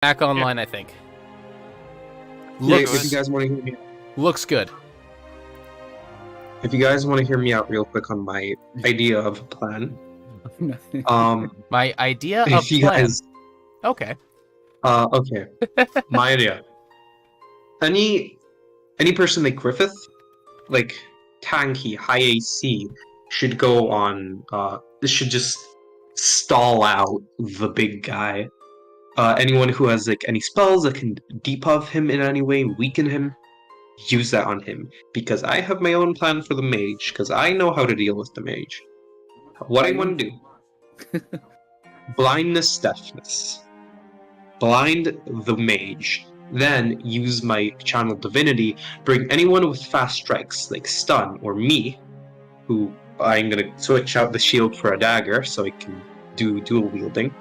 Back online, I think. Yeah, if you guys want to hear me, Looks good. if you guys want to hear me out real quick on my idea of a plan, My idea of if you plan. guys, Okay. okay, my idea. Any person like Griffith, like tanky, high AC, should go on. This should just stall out the big guy. Anyone who has like any spells that can depuff him in any way, weaken him, use that on him. Because I have my own plan for the mage, because I know how to deal with the mage. What I want to do: blindness, deafness, blind the mage. Then use my channel divinity, bring anyone with fast strikes like stun or me, who I'm gonna switch out the shield for a dagger so I can do dual wielding.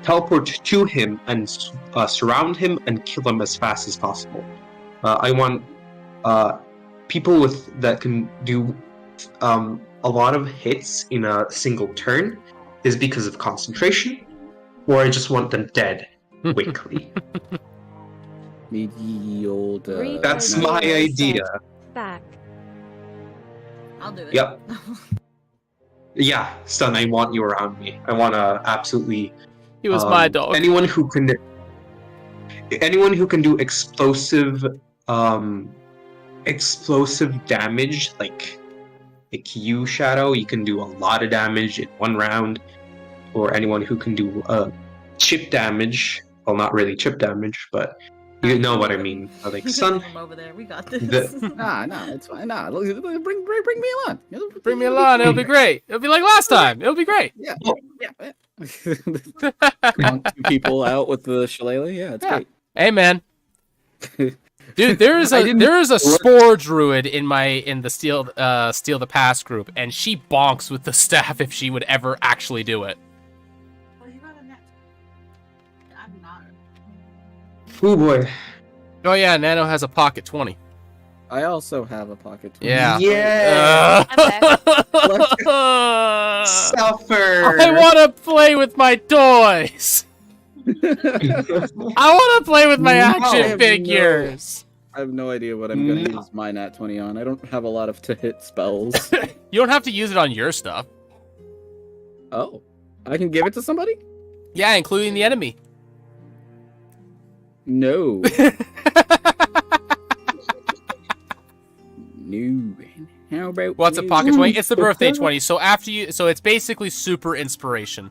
Teleport to him and surround him and kill him as fast as possible. I want people that can do a lot of hits in a single turn, is because of concentration, or I just want them dead quickly. Medieval. That's my idea. Back. I'll do it. Yep. Yeah, Stun, I want you around me. I want to absolutely... He was my dog. Anyone who can do explosive damage, like you, Shadow, you can do a lot of damage in one round. Or anyone who can do chip damage. Well, not really chip damage, but you know what I mean. Like Sun. Over there, we got this. Nah, it's fine. Nah, bring me along. Bring me along. It'll be great. It'll be like last time. It'll be great. Yeah. Conk two people out with the shillelagh. Yeah, it's great. Hey, man. Dude, there is a spore druid in the steal the past group, and she bonks with the staff if she would ever actually do it. Well, you got a net. I'm not. Oh boy. Oh yeah, Nano has a pocket 20. I also have a pocket. Yeah. Yeah. Suffer. I want to play with my toys. I want to play with my action figures. I have no idea what I'm going to use my nat 20 on. I don't have a lot of to-hit spells. You don't have to use it on your stuff. Oh. I can give it to somebody? Yeah, including the enemy. No. No. How about What's a pocket 20? It's the birthday 20. So it's basically super inspiration.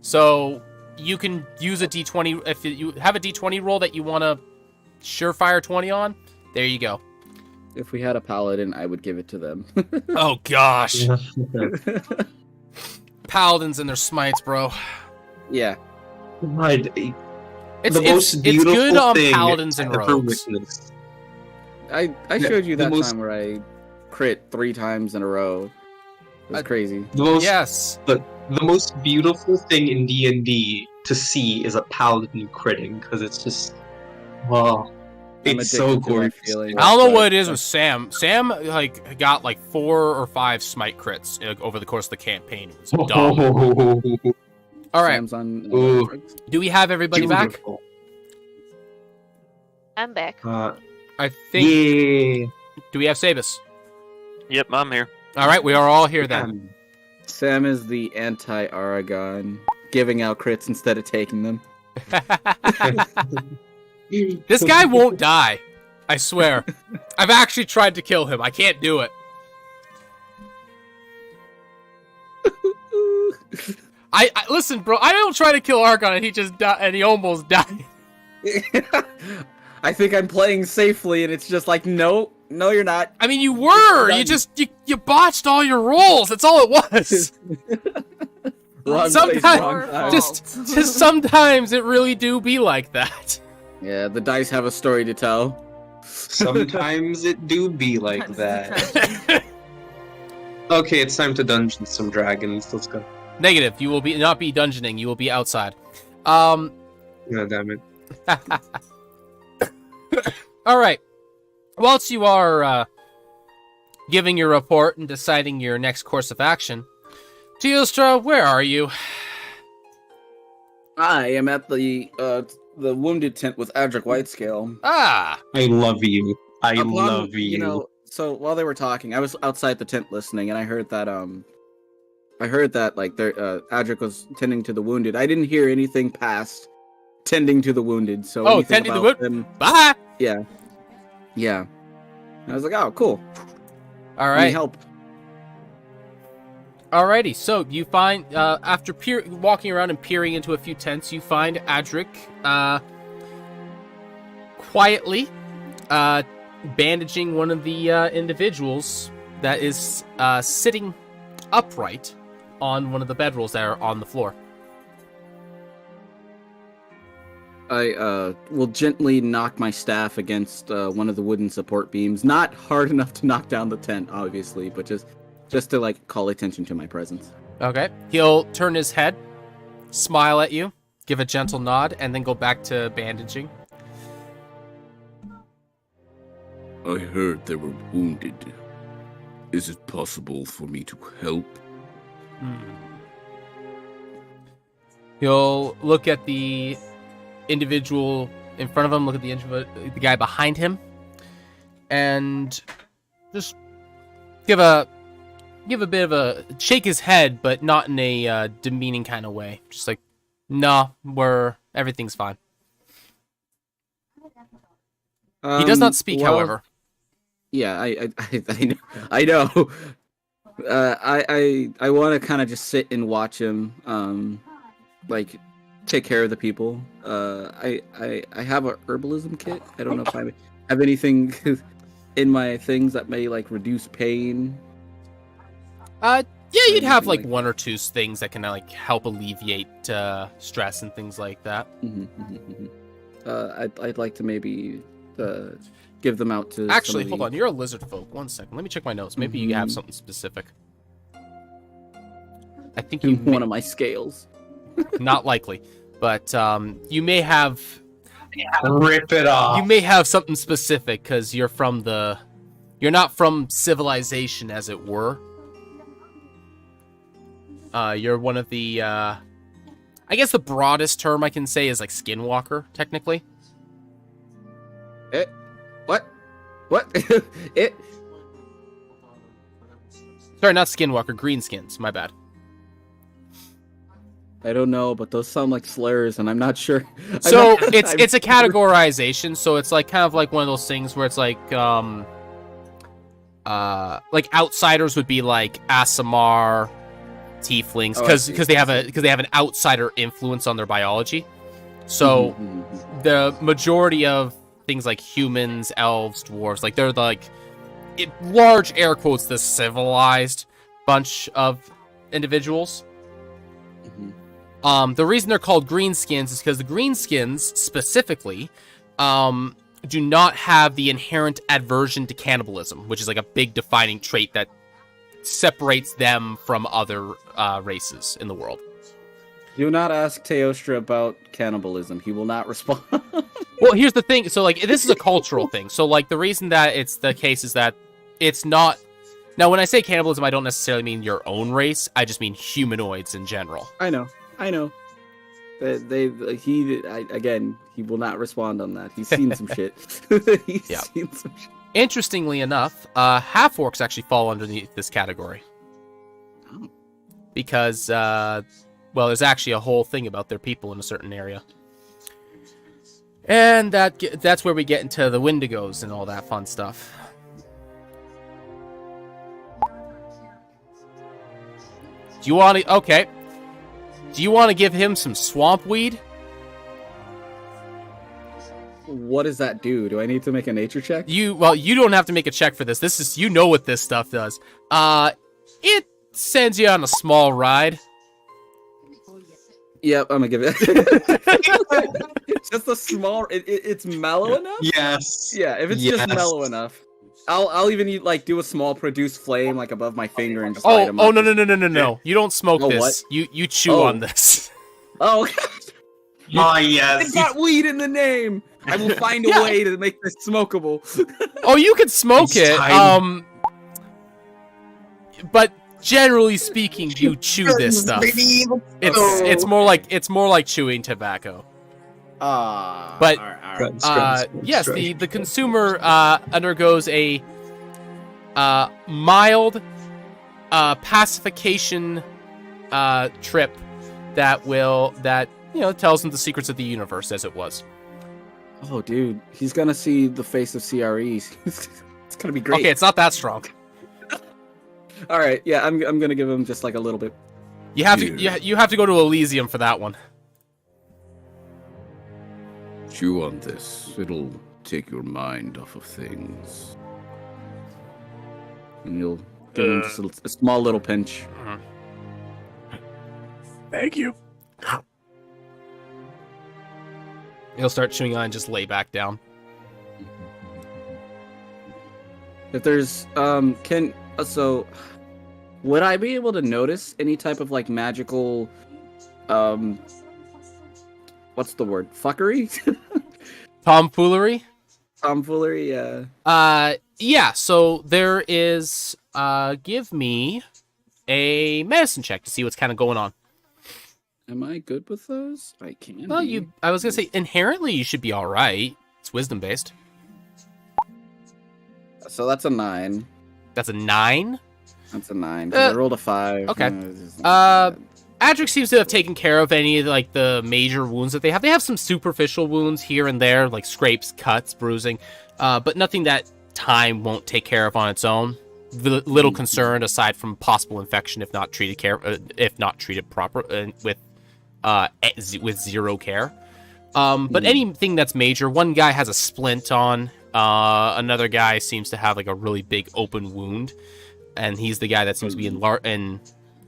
So you can use a D20 if you have a D20 roll that you want to surefire 20 on. There you go. If we had a paladin, I would give it to them. Oh gosh. Paladins and their smites, bro. Yeah. It's good on paladins and rogues. I showed you that time where I crit 3 times in a row. It was crazy. The most beautiful thing in D&D to see is a paladin critting, because it's just, wow, it's so gorgeous. I don't know what it is with Sam. Sam got 4 or 5 smite crits over the course of the campaign. It was dumb. All right. Do we have everybody back? I'm back. I think. Yeah. Do we have Sabus? Yep, I'm here. All right, we are all here then. Sam is the anti-Aragon, giving out crits instead of taking them. This guy won't die. I swear. I've actually tried to kill him. I can't do it. I listen, bro. I don't try to kill Argon, and he just and he almost died. I think I'm playing safely, and it's just like, no, you're not. I mean, you were. You botched all your rolls. That's all it was. Sometimes, sometimes it really do be like that. Yeah, the dice have a story to tell. Sometimes it do be like that. Okay, it's time to dungeon some dragons. Let's go. Negative. You will not be dungeoning. You will be outside. Yeah, damn it. All right. Whilst you are giving your report and deciding your next course of action, Teostra, where are you? I am at the wounded tent with Adric Whitescale. Ah! I love you. I Upon, love you. So while they were talking, I was outside the tent listening, and I heard that like Adric was tending to the wounded. I didn't hear anything past tending to the wounded. So Oh, anything tending to about the wounded. them, Bye! yeah. I was like, oh, cool. All Need right. help. Alrighty, so you find, after walking around and peering into a few tents, you find Adric, quietly, bandaging one of the, individuals that is, sitting upright on one of the bedrolls that are on the floor. I will gently knock my staff against one of the wooden support beams. Not hard enough to knock down the tent, obviously, but just to like call attention to my presence. Okay. He'll turn his head, smile at you, give a gentle nod, and then go back to bandaging. I heard they were wounded. Is it possible for me to help? He'll look at the individual in front of him, look at the guy behind him, and just give a bit of a shake his head, but not in a demeaning kind of way. Just like, no, everything's fine. He does not speak, however. Yeah, I know. I want to kind of just sit and watch him, like take care of the people. I have a herbalism kit. I don't know if I have anything in my things that may like reduce pain. Yeah, you'd have like one or two things that can like help alleviate stress and things like that. I'd like to maybe give them out to. Actually, hold on. You're a lizard folk. 1 second. Let me check my notes. Maybe you have something specific. I think you one of my scales. Not likely, but you may have. Rip it off. You may have something specific because you're not from civilization, as it were. You're one of the, I guess the broadest term I can say is like skinwalker, technically. What? Sorry, not skinwalker, greenskins, my bad. I don't know, but those sound like slurs, and I'm not sure. So it's a categorization, so it's like kind of like one of those things where it's like outsiders would be like Aasimar, tieflings, because they have an outsider influence on their biology. So the majority of things like humans, elves, dwarves, like they're like large air quotes the civilized bunch of individuals. The reason they're called greenskins is because the greenskins specifically do not have the inherent aversion to cannibalism, which is like a big defining trait that separates them from other races in the world. Do not ask Teostra about cannibalism. He will not respond. Well, here's the thing. So, like, this is a cultural thing. So, like, the reason that it's the case is that it's not... Now, when I say cannibalism, I don't necessarily mean your own race. I just mean humanoids in general. I know. He will not respond on that. He's seen some shit. Seen some shit. Interestingly enough, half-orcs actually fall underneath this category. Oh. Because, there's actually a whole thing about their people in a certain area. And that's where we get into the Wendigos and all that fun stuff. Do you want to... Okay. Do you want to give him some swamp weed? What does that do? Do I need to make a nature check? You don't have to make a check for this. This is, you know what this stuff does. It sends you on a small ride. Yep, I'm gonna give it. Just a small. It's mellow enough. Yes. Yeah, if it's just mellow enough, I'll even do a small produce flame like above my finger and just light them up. No! You don't smoke this. What? You chew on this. Oh. Oh yes. It's got weed in the name. I will find a way to make this smokable. Oh, you could smoke it. But generally speaking, you chew this stuff. It's more like chewing tobacco. But yes, the consumer undergoes a mild pacification trip that tells him the secrets of the universe as it was. Oh, dude, he's gonna see the face of CRE. It's gonna be great. Okay, it's not that strong. All right, yeah, I'm gonna give him just like a little bit. You have to go to Elysium for that one. Chew on this. It'll take your mind off of things. And you'll give him just a small little pinch. Thank you. He'll start chewing on and just lay back down. If there's would I be able to notice any type of like magical what's the word? Fuckery? Tomfoolery? Tomfoolery, yeah. Yeah, so there is give me a medicine check to see what's kind of going on. Am I good with those? I can. Well, I was gonna say inherently you should be all right. It's wisdom based. So that's a 9. That's a 9. That's a 9. 'Cause I rolled a 5. Okay. Adric seems to have taken care of any like the major wounds that they have. They have some superficial wounds here and there, like scrapes, cuts, bruising, but nothing that time won't take care of on its own. Little concerned aside from possible infection if not treated proper with zero care. But anything that's major, one guy has a splint on, another guy seems to have like a really big open wound, and he's the guy that seems to be in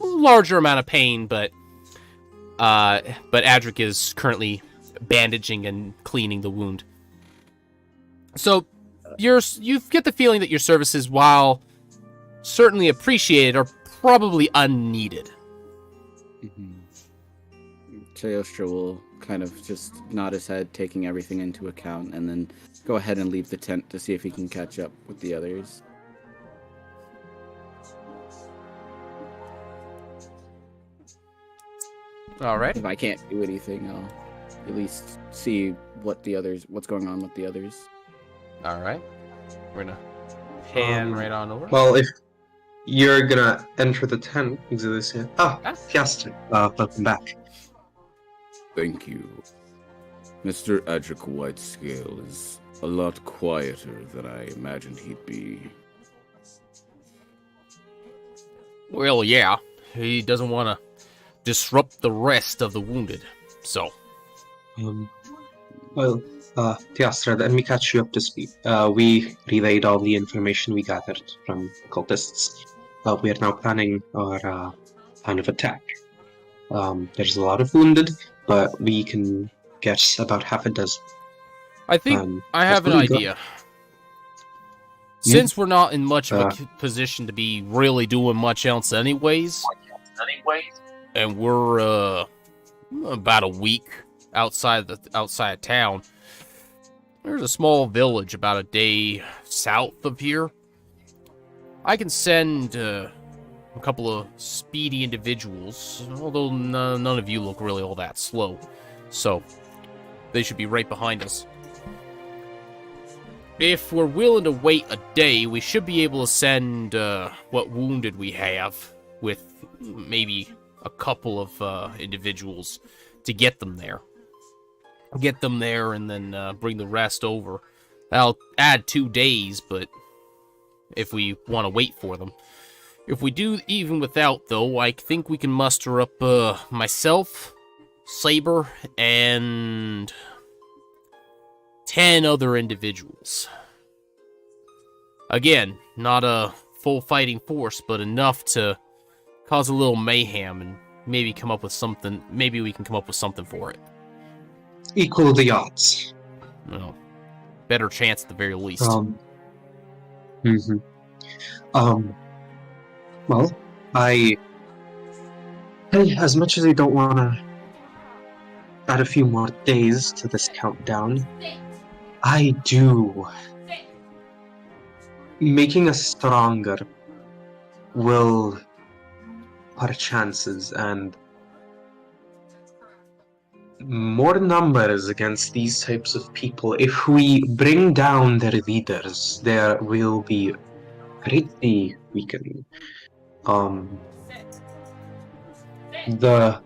larger amount of pain, but Adric is currently bandaging and cleaning the wound. So you get the feeling that your services, while certainly appreciated, are probably unneeded. Teostra will kind of just nod his head, taking everything into account, and then go ahead and leave the tent to see if he can catch up with the others. All right. If I can't do anything, I'll at least see what's going on with the others. All right. We're gonna pan right on over. Well, if you're gonna enter the tent, Exilius. Yes. Welcome back. Thank you. Mr. Adric Whitescale is a lot quieter than I imagined he'd be. Well, yeah. He doesn't want to disrupt the rest of the wounded, so. Teostra, let me catch you up to speed. We relayed all the information we gathered from cultists. We are now planning our plan of attack. There's a lot of wounded, but we can get about half a dozen. I think I have an idea. Since we're not in much of a position to be really doing much else anyways, and we're about a week outside of town, there's a small village about a day south of here. I can send a couple of speedy individuals, although none of you look really all that slow, so they should be right behind us. If we're willing to wait a day, we should be able to send what wounded we have with maybe a couple of individuals to get them there. And then bring the rest over. I'll add 2 days, but if we want to wait for them. If we do even without, though, I think we can muster up myself, Saber, and 10 other individuals. Again, not a full fighting force, but enough to cause a little mayhem and maybe come up with something. Maybe we can come up with something for it. Equal the odds. No, better chance at the very least. Well, as much as I don't want to add a few more days to this countdown, I do. Making us stronger will our chances, and more numbers against these types of people. If we bring down their leaders, there will be greatly weakened. The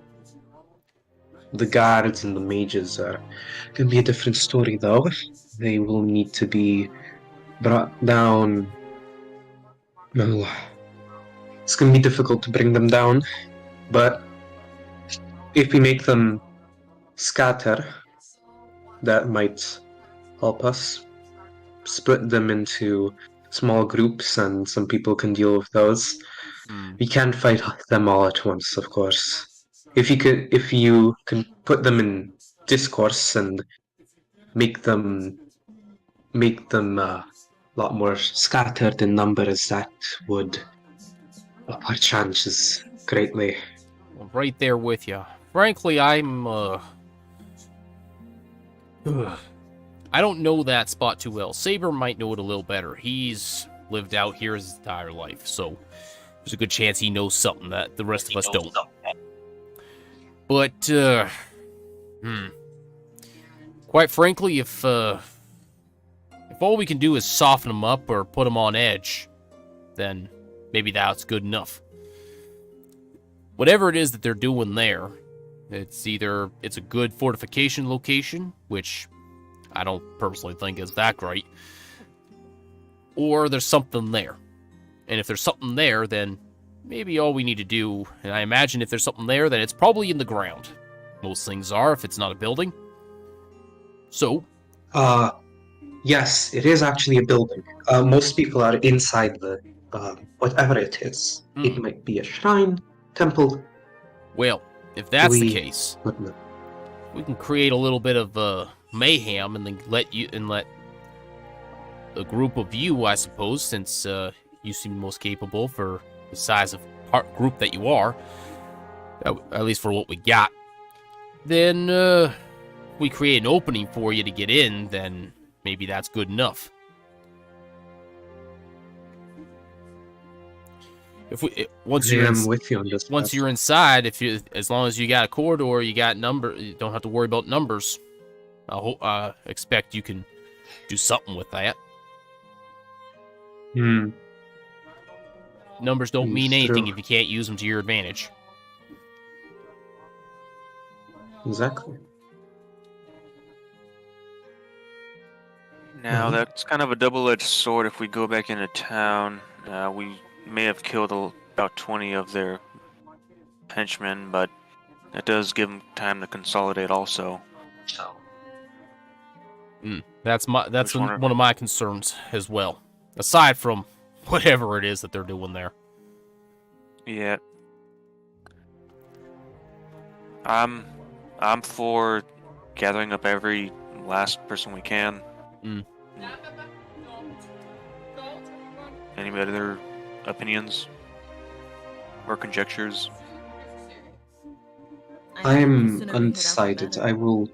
guards and the mages are going to be a different story, though. They will need to be brought down. No, it's going to be difficult to bring them down, but if we make them scatter, that might help us split them into small groups, and some people can deal with those. We can't fight them all at once, of course. If you can put them in discourse and make them a lot more scattered in numbers, that would up our chances greatly. I'm right there with you. Frankly, I'm I don't know that spot too well. Saber might know it a little better. He's lived out here his entire life, so there's a good chance he knows something that the rest of us don't. But, quite frankly, if all we can do is soften them up or put them on edge, then maybe that's good enough. Whatever it is that they're doing there, it's a good fortification location, which I don't personally think is that great, or there's something there. And if there's something there, then maybe all we need to do, and I imagine if there's something there, then it's probably in the ground. Most things are, if it's not a building. So? Yes, it is actually a building. Most people are inside the, whatever it is. It might be a shrine, temple. Well, if that's the case, we can create a little bit of mayhem and then let a group of you, I suppose, since you seem most capable for the size of group that you are, at least for what we got, then we create an opening for you to get in, then maybe that's good enough. Once you're inside, as long as you got a corridor, you got you don't have to worry about numbers. I expect you can do something with that. Numbers don't mean anything if you can't use them to your advantage. Exactly. Now, that's kind of a double-edged sword. If we go back into town, we may have killed about 20 of their henchmen, but that does give them time to consolidate also. That's one of my concerns as well, aside from whatever it is that they're doing there. Yeah. I'm for gathering up every last person we can. Any other opinions or conjectures? I'm undecided. I will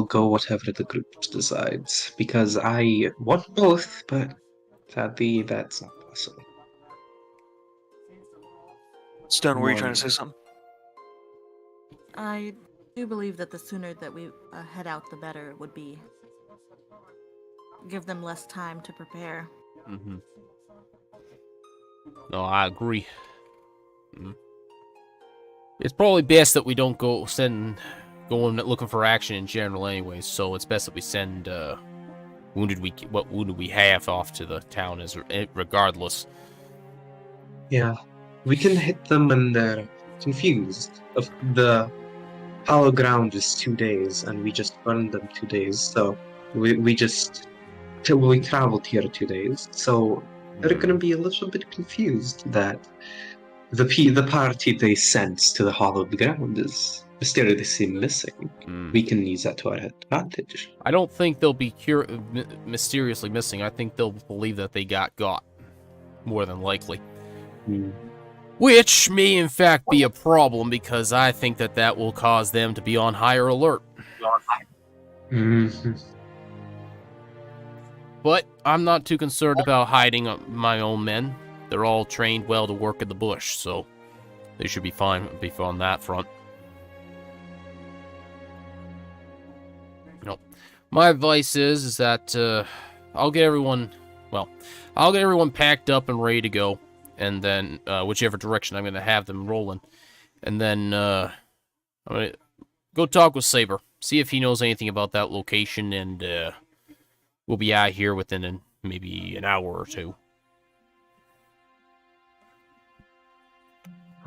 go whatever the group decides, because I want both, but sadly that's not possible. Stone, were you trying to say something? I do believe that the sooner that we head out, the better it would be. Give them less time to prepare. No, I agree. It's probably best that we don't go looking for action in general anyways, so it's best that we send what wounded we have off to the town regardless. Yeah. We can hit them when they're confused. The hollow ground is 2 days, and we just burned them 2 days, so we traveled here 2 days, so they're gonna be a little bit confused that the party they sent to the hollowed ground is mysteriously missing. We can use that to our advantage. I don't think they'll be mysteriously missing. I think they'll believe that they got, more than likely. Which may in fact be a problem, because I think that will cause them to be on higher alert. But I'm not too concerned about hiding my own men. they're all trained well to work in the bush, so they should be fine on that front. My advice is that I'll get everyone packed up and ready to go, and then whichever direction I'm going to have them rolling, and then I'm going to go talk with Saber, see if he knows anything about that location, and we'll be out here within maybe an hour or two.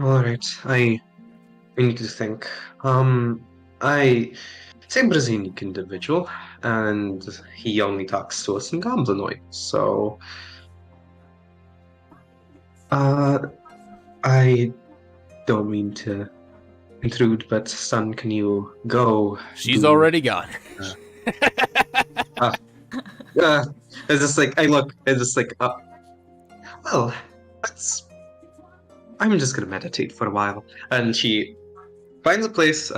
All right, I need to think. Saber's a unique individual, and he only talks to us in Goblinoid, so I don't mean to intrude, but son, can you go? She's already gone. It's just like I look. It's just like, well, I'm just gonna meditate for a while, and she finds a place.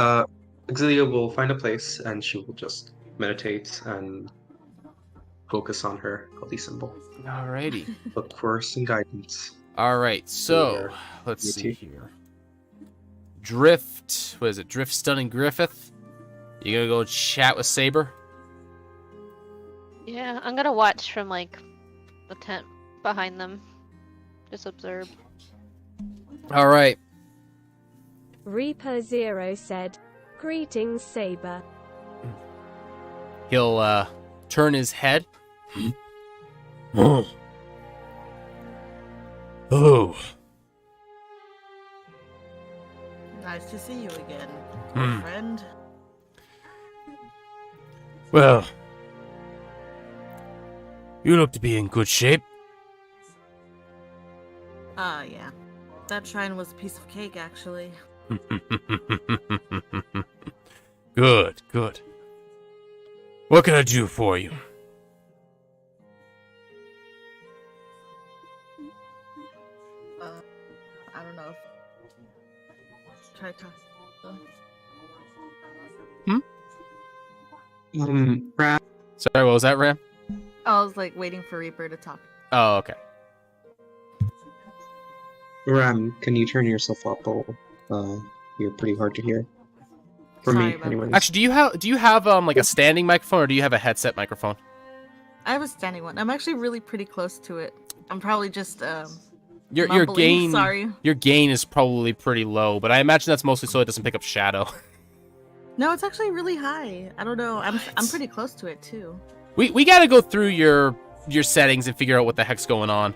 Exilia will find a place, and she will just meditate and focus on her holy symbol. Alrighty. Look for some guidance. Alright, so let's see here. Drift. What is it? Drift, Stunning Griffith? You gonna go chat with Saber? Yeah, I'm gonna watch from like the tent behind them. Just observe. Alright. Reaper Zero said, "Greetings, Saber." He'll turn his head. Oh. Oh. Nice to see you again, Hmm. friend. Well, you look to be in good shape. Yeah. That shrine was a piece of cake, actually. Good, good. What can I do for you? I don't know. Try to talk. Ram, Sorry, what was that, Ram? I was like waiting for Reaper to talk. Oh, okay. Can you turn yourself up? You're pretty hard to hear. For Sorry me, about anyway. Actually, do you have like a standing microphone, or do you have a headset microphone? I have a standing one. I'm actually really pretty close to it. I'm probably just Your mumbling. gain Sorry. Your gain is probably pretty low, but I imagine that's mostly so it doesn't pick up shadow. No, it's actually really high. I don't know. I'm pretty close to it too. We got to go through your settings and figure out what the heck's going on.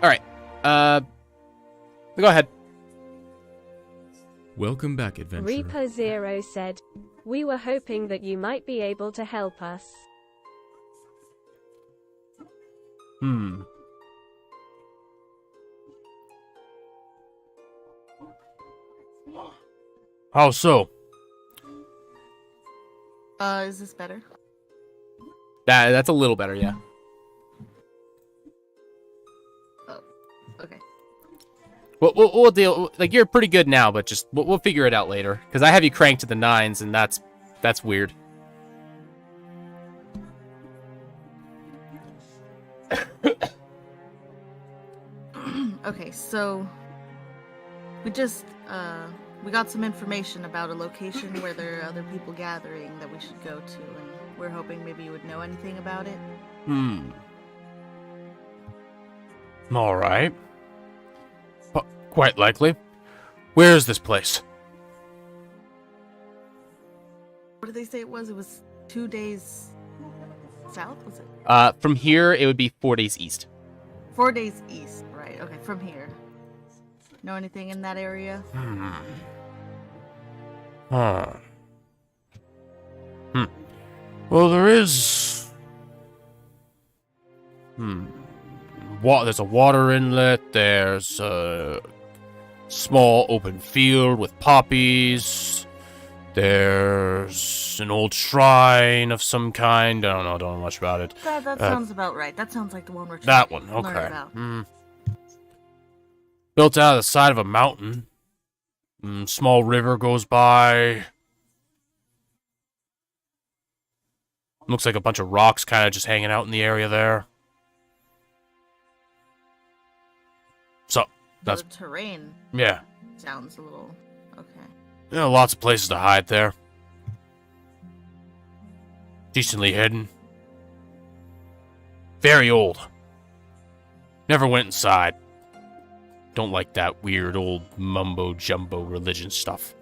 All right. Go ahead. Welcome back, adventurer. Reaper Zero said, "We were hoping that you might be able to help us." How so? Is this better? That's a little better, yeah. Oh, okay. We'll deal. Like, you're pretty good now, but just we'll figure it out later. Because I have you cranked to the 9s, and that's weird. Okay, so we just we got some information about a location where there are other people gathering that we should go to, and we're hoping maybe you would know anything about it. All right. Quite likely. Where is this place? What did they say it was? It was 2 days south, was it? From here, it would be 4 days east. 4 days east, right? Okay, from here. Know anything in that area? Well, there is... There's a water inlet, there's a small open field with poppies, there's an old shrine of some kind. I don't know much about it. That sounds about right. That sounds like the one we're trying That to one, learn okay. about. Built out of the side of a mountain. Small river goes by. Looks like a bunch of rocks kind of just hanging out in the area there. So, that's... The terrain Yeah. sounds a little... Okay. Yeah, lots of places to hide there. Decently hidden. Very old. Never went inside. Don't like that weird old mumbo-jumbo religion stuff.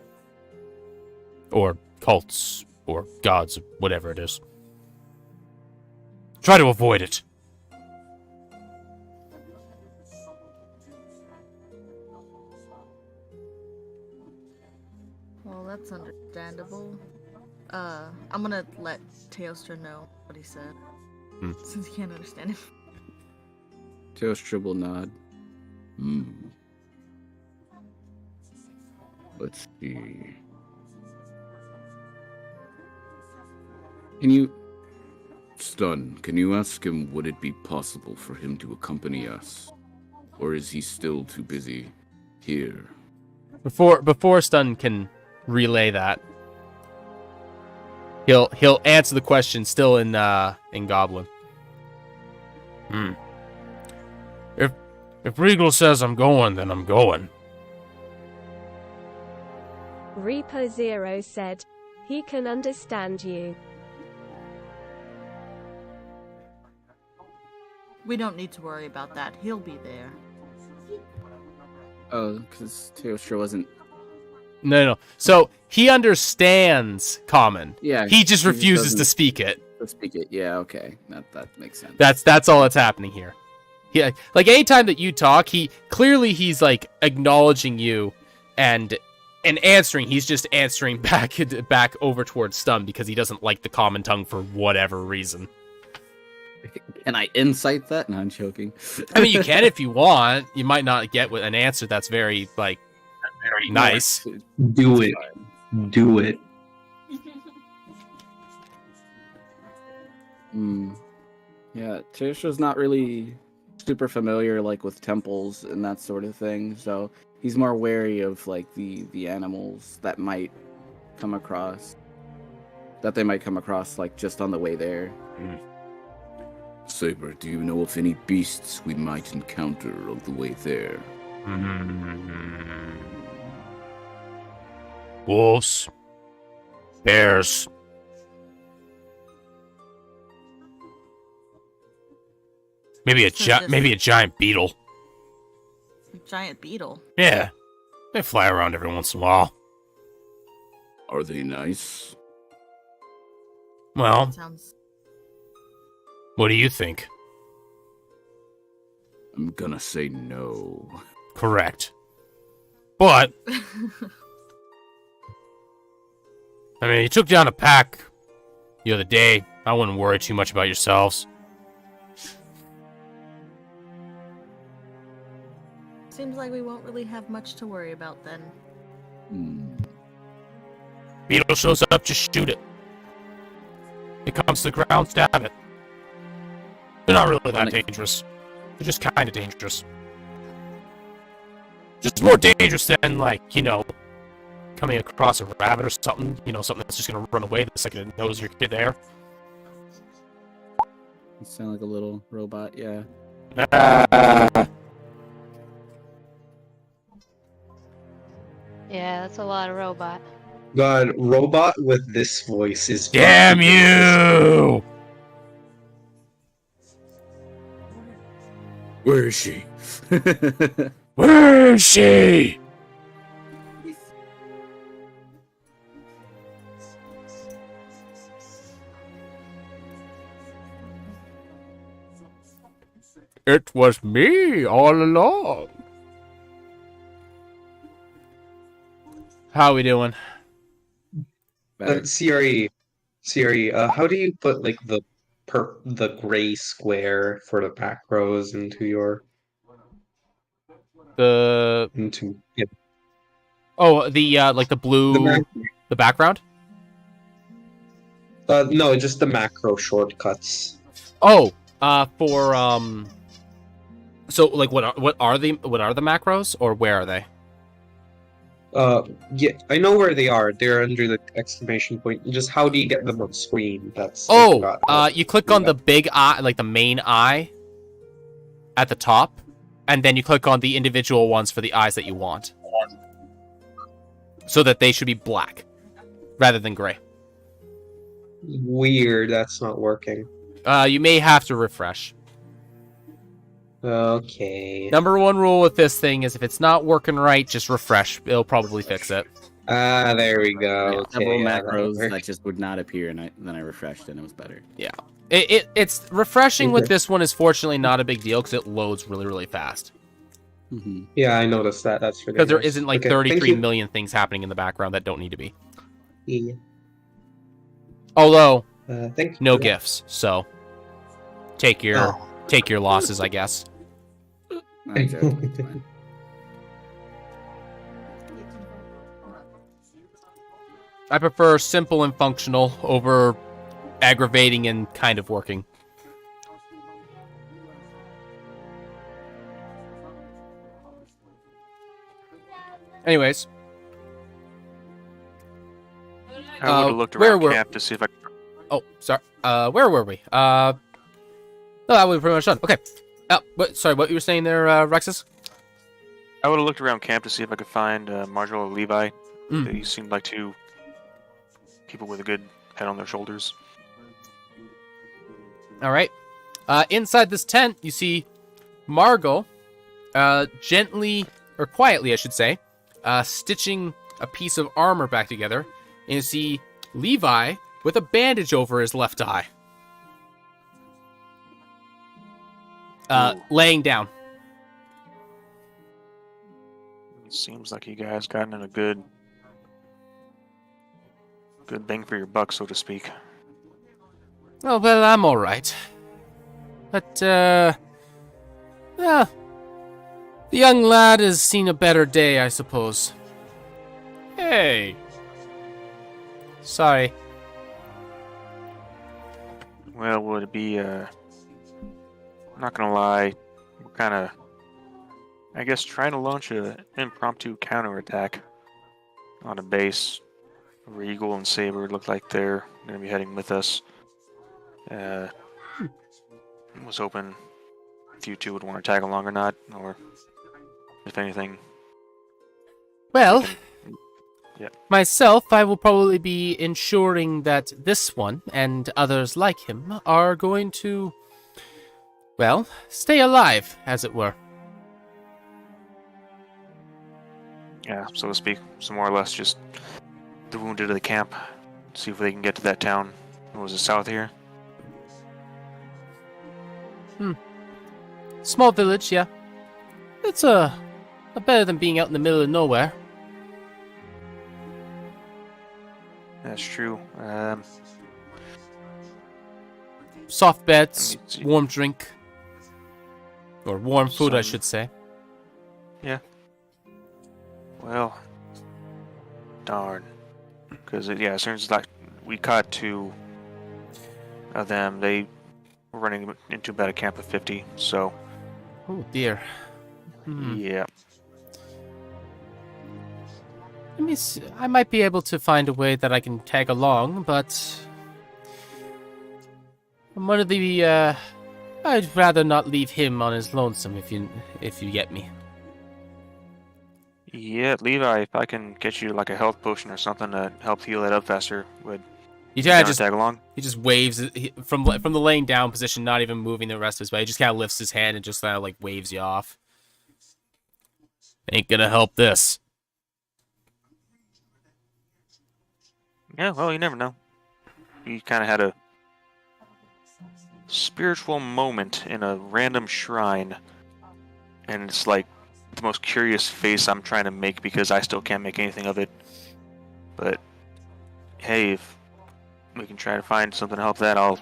Or cults, or gods, or whatever it is. Try to avoid it. Well, that's understandable. I'm gonna let Teostra know what he said. Since he can't understand it. Teostra will nod. Let's see. Can you... Stun, can you ask him would it be possible for him to accompany us? Or is he still too busy here? Before Stun can relay that, he'll answer the question still in Goblin. If Regal says I'm going, then I'm going. Reaper Zero said, he can understand you. We don't need to worry about that. He'll be there. Oh, because Teostra wasn't... No. So he understands Common. Yeah. He just refuses doesn't to speak it. speak it. Yeah, okay. That makes sense. That's all that's happening here. Yeah, like anytime that you talk, he's like acknowledging you and answering. He's just answering back over towards Stun because he doesn't like the Common tongue for whatever reason. Can I insight that? No, I'm joking. I mean, you can if you want. You might not get an answer that's very nice. Do it. Do it. Yeah, Teostra's not really super familiar with temples and that sort of thing, so he's more wary of the animals that might come across. That they might come across just on the way there. Saber, do you know of any beasts we might encounter on the way there? Wolves. Bears. Maybe a giant beetle. Giant beetle? Yeah. They fly around every once in a while. Are they nice? Well, Sounds... what do you think? I'm gonna say no. Correct. But, I mean, you took down a pack the other day. I wouldn't worry too much about yourselves. Seems like we won't really have much to worry about then. Beetle shows up, just shoot it. It comes to the ground, stab it. They're not really that dangerous. They're just kind of dangerous. Just more dangerous than, coming across a rabbit or something. Something that's just gonna run away the second it knows you're there. You sound like a little robot, yeah. Yeah, that's a lot of robot. God, robot with this voice is... Damn you! Where is she? Where is she? It was me all along. How are we doing? Siri, how do you put the gray square for the macros into your Yeah. Oh, the blue, the background. No, just the macro shortcuts. Oh, so what are the macros, or where are they? Yeah, I know where they are. They're under the exclamation point. Just how do you get them on screen? That's I Oh, forgot how you to click do on the that. big eye, like the main eye at the top, and then you click on the individual ones for the eyes that you want. So that they should be black rather than gray. Weird, that's not working. You may have to refresh. Okay. Number one rule with this thing is if it's not working right, just refresh. It'll probably fix it. Ah, there we go. Yeah, Okay, several yeah, that'll macros work. that just would not appear, and then I refreshed and it was better. It's refreshing with Okay. this one is fortunately not a big deal because it loads really, really fast. Mm-hmm. Yeah, I noticed that. That's really Because there nice. isn't like Okay, thank 33 you. million things happening in the background that don't need to be. Yeah. Although, Thank you. no for that. gifts, so take your Oh. losses, I guess. Not joking, it's fine. I prefer simple and functional over aggravating and kind of working. Anyways, I would have looked where around were- camp to see if I. oh, sorry. Where were we? No, that was pretty much done. Okay. Sorry, what you were saying there, Rexus? I would have looked around camp to see if I could find Marshall or Levi. Mm. They seemed like two people with a good head on their shoulders. All right. Inside this tent, you see Margot, gently or quietly, I should say, stitching a piece of armor back together, and you see Levi with a bandage over his left eye, laying down. Seems like you guys gotten in a good bang for your buck, so to speak. Oh, well, I'm all right. But, yeah, the young lad has seen a better day, I suppose. Hey. Sorry. Well, would it be, I'm not gonna lie, we're kind of, I guess, trying to launch an impromptu counterattack on a base where Eagle and Saber look like they're gonna be heading with us. Was hoping if you two would want to tag along or not, or if anything. Well, Yeah. myself, I will probably be ensuring that this one and others like him are going to, well, stay alive, as it were. Yeah, so to speak. So more or less just the wounded of the camp. See if they can get to that town. What was it, south here? Small village, yeah. It's better than being out in the middle of nowhere. That's true. Soft beds, Let me see. warm drink. Or warm food, I Some- should say. Well, darn. Because, yeah, as soon as like, we caught two of them, they were running into about a camp of 50, so, Oh, dear. yeah. Let me see. I might be able to find a way that I can tag along, but I'm one of the, I'd rather not leave him on his lonesome, if you get me. Yeah, Levi, if I can get you like a health potion or something to help heal it up faster, would you Yeah, just tag along? he just waves from the laying down position, not even moving the rest of his way. He just kind of lifts his hand and just kind of like waves you off. Ain't gonna help this. Yeah, well, you never know. You kind of had a spiritual moment in a random shrine, and it's like the most curious face I'm trying to make because I still can't make anything of it. But hey, if we can try to find something to help that, I'll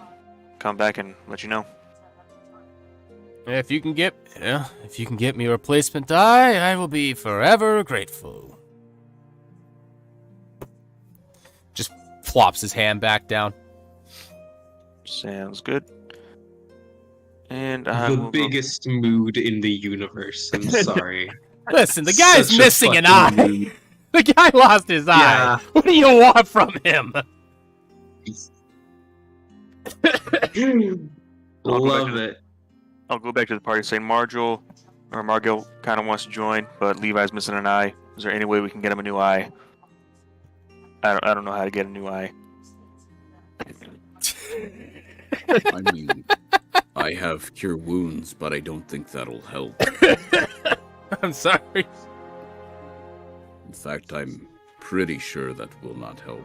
come back and let you know. If you can get me a replacement eye, I will be forever grateful. Just plops his hand back down. Sounds good. And I The will go- biggest mood in the universe. I'm sorry. Listen, the guy's Such a missing an fucking eye. mood. The guy lost his eye. Yeah. What do you want from him? Love it. I'll go back to the party saying Margil or Margil kind of wants to join, but Levi's missing an eye. Is there any way we can get him a new eye? I don't know how to get a new eye. I mean, I have cure wounds, but I don't think that'll help. I'm sorry. In fact, I'm pretty sure that will not help.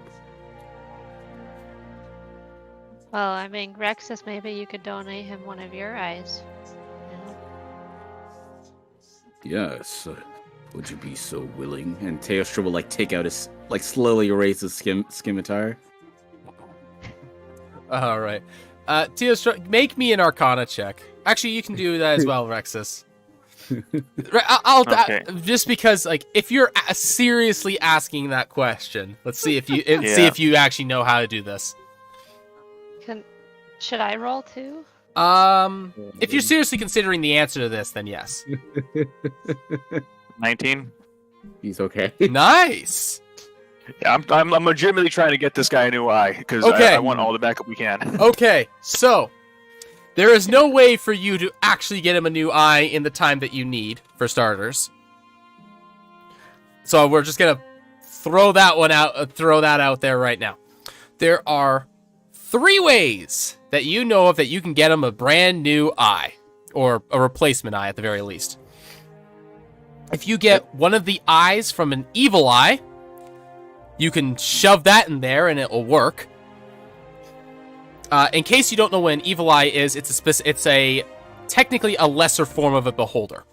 Well, I mean, Rexus, maybe you could donate him one of your eyes. You know? Yes. Would you be so willing? And Teostra will like take out his slowly erase his scimitar. All right. Teostra, make me an Arcana check. Actually, you can do that as well, Rexus. I'll Okay. just because, like, if you're seriously asking that question, let's see if you see Yeah. if you actually know how to do this. Should I roll too? If you're seriously considering the answer to this, then yes. 19. He's okay. Nice. Yeah, I'm legitimately trying to get this guy a new eye because Okay. I want all the backup we can. Okay, so there is no way for you to actually get him a new eye in the time that you need, for starters. So we're just gonna throw that out there right now. There are 3 ways that you know of that you can get him a brand new eye, or a replacement eye at the very least. If you get one of the eyes from an evil eye, you can shove that in there and it will work. In case you don't know what an evil eye is, it's technically a lesser form of a beholder.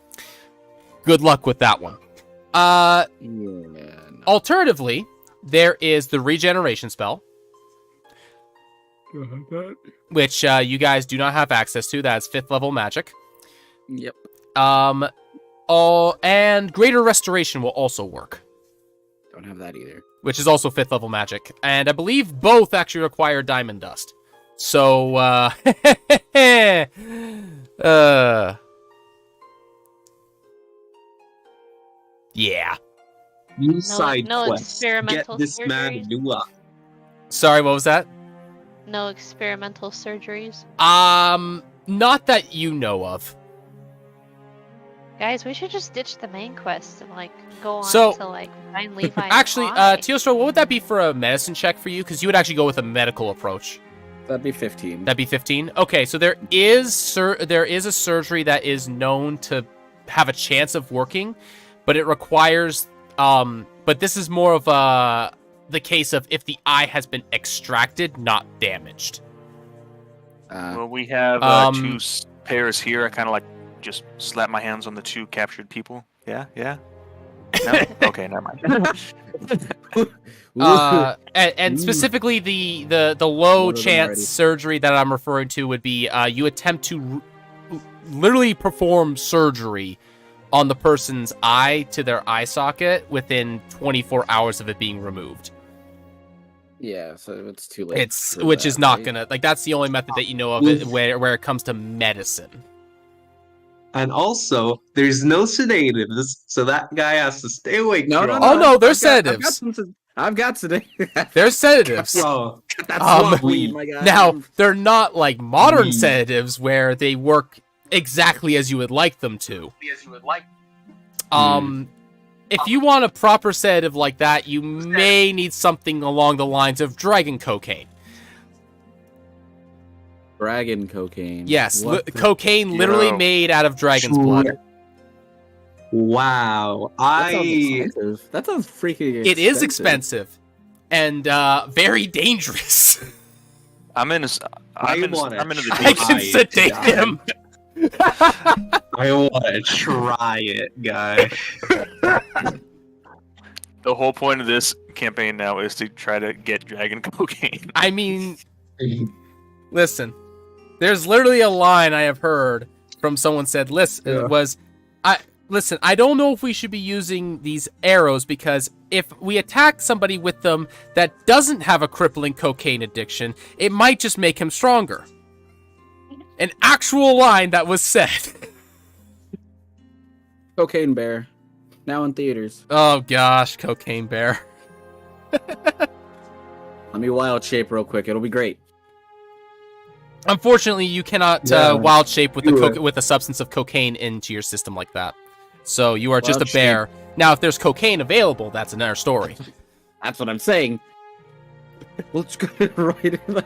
Good luck with that one. Alternatively, there is the regeneration spell, which you guys do not have access to. That's 5th level magic. Yep. And greater restoration will also work, Don't have that either. which is also 5th level magic. And I believe both actually require diamond dust. So, yeah. New side no quest. experimental Get this man surgeries? a new eye. Sorry, what was that? No experimental surgeries. Not that you know of. Guys, we should just ditch the main quest and like go on So- to like find Levi. Actually, eye. Teostra, what would that be for a medicine check for you? Because you would actually go with a medical approach. That'd be 15. That'd be 15. Okay, so there is a surgery that is known to have a chance of working, but it requires but this is more of the case of if the eye has been extracted, not damaged. Well, we have 2 pairs here. I kind of like just slap my hands on the 2 captured people. Yeah. No? Okay, never mind. And specifically the low One of them chance already. surgery that I'm referring to would be you attempt to literally perform surgery on the person's eye to their eye socket within 24 hours of it being removed. Yeah, so it's too late. Which is not gonna, like, that's the only method that you know of it, where it comes to medicine. And also, there's no sedatives, so that guy has to stay awake. No, for no, all no. Oh, no, there's I've got sedatives. I've got today. There's sedatives. Oh, That's Um, weed, my guy. Now, they're not like modern Weed. sedatives where they work exactly as you would like them to. If you want a proper sedative like that, you may need something along the lines of dragon cocaine. Dragon cocaine. Yes, What the- cocaine literally Yo. made out of dragon's blood. wow. That sounds expensive. That sounds freaking It is expensive and very dangerous. I'm into the I deep can Right, sedate guy. him. I want to try it, guy. The whole point of this campaign now is to try to get dragon cocaine. I mean, listen, there's literally a line I have heard from someone said, listen, I don't know if we should be using these arrows because if we attack somebody with them that doesn't have a crippling cocaine addiction, it might just make him stronger. An actual line that was said. Cocaine bear. Now in theaters. Oh gosh, Cocaine Bear. Let me wild shape real quick. It'll be great. Unfortunately, you cannot wild shape with the substance of cocaine into your system like that. So you are just a Wild bear. Now, if there's cocaine available, that's another story. That's what I'm saying. Let's go right in like.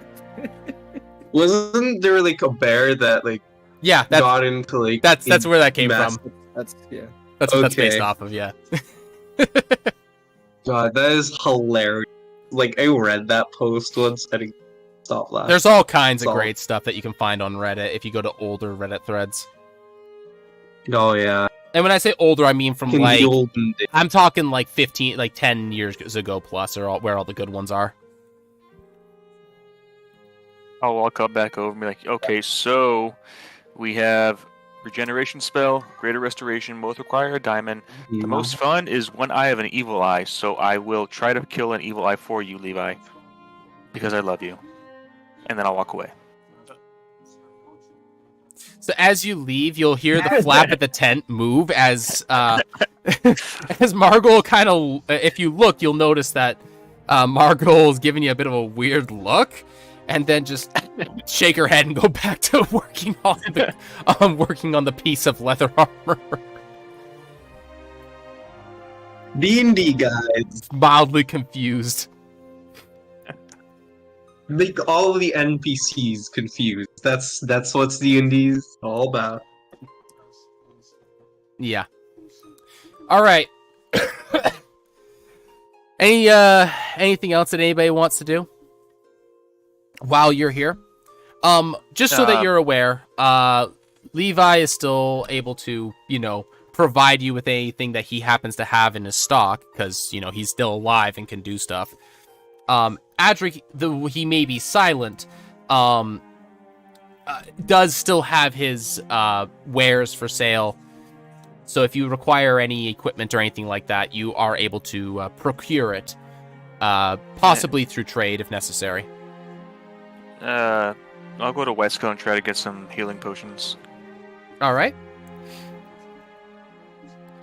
Wasn't there like a bear that like Yeah, got into like that's where that came from. That's That's what that's Okay. based off of. Yeah. God, that is hilarious. Like I read that post once and I stopped laughing. There's all kinds of So- great stuff that you can find on Reddit if you go to older Reddit threads. Oh yeah. And when I say older, I mean from In like the olden days. I'm talking like 10 years ago plus, or where all the good ones are. I'll walk up back over and be like, okay, so we have regeneration spell, greater restoration, both require a diamond. The most fun is one eye of an evil eye, so I will try to kill an evil eye for you, Levi, because I love you. And then I'll walk away. So as you leave, you'll hear the flap of the tent move as as Margot kind of. If you look, you'll notice that Margot is giving you a bit of a weird look, and then just shake her head and go back to working on the piece of leather armor. D&D guys, Mildly confused. make all of the NPCs confused. That's what D&D's all about. Yeah. All right. Anything else that anybody wants to do while you're here? Just so that you're aware, Levi is still able to, provide you with anything that he happens to have in his stock, because, he's still alive and can do stuff. Adric, though he may be silent, does still have his wares for sale. So if you require any equipment or anything like that, you are able to procure it, possibly through trade if necessary. I'll go to Wesco and try to get some healing potions. All right.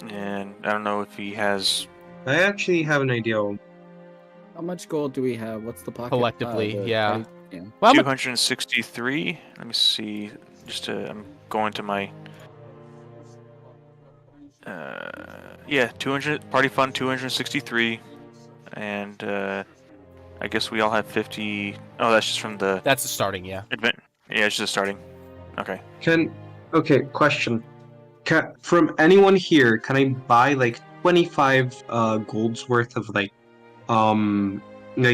And I don't know if he has... I actually have an idea. How much gold do we have? What's the pocket? Collectively, yeah. Yeah. Well, 263. Let me see. I'm going to my... 200 party fund 263, and I guess we all have 50. Oh, that's just from the that's the starting, yeah. event. Yeah, it's just starting. Okay. Question. From anyone here, can I buy like 25 gold's worth of like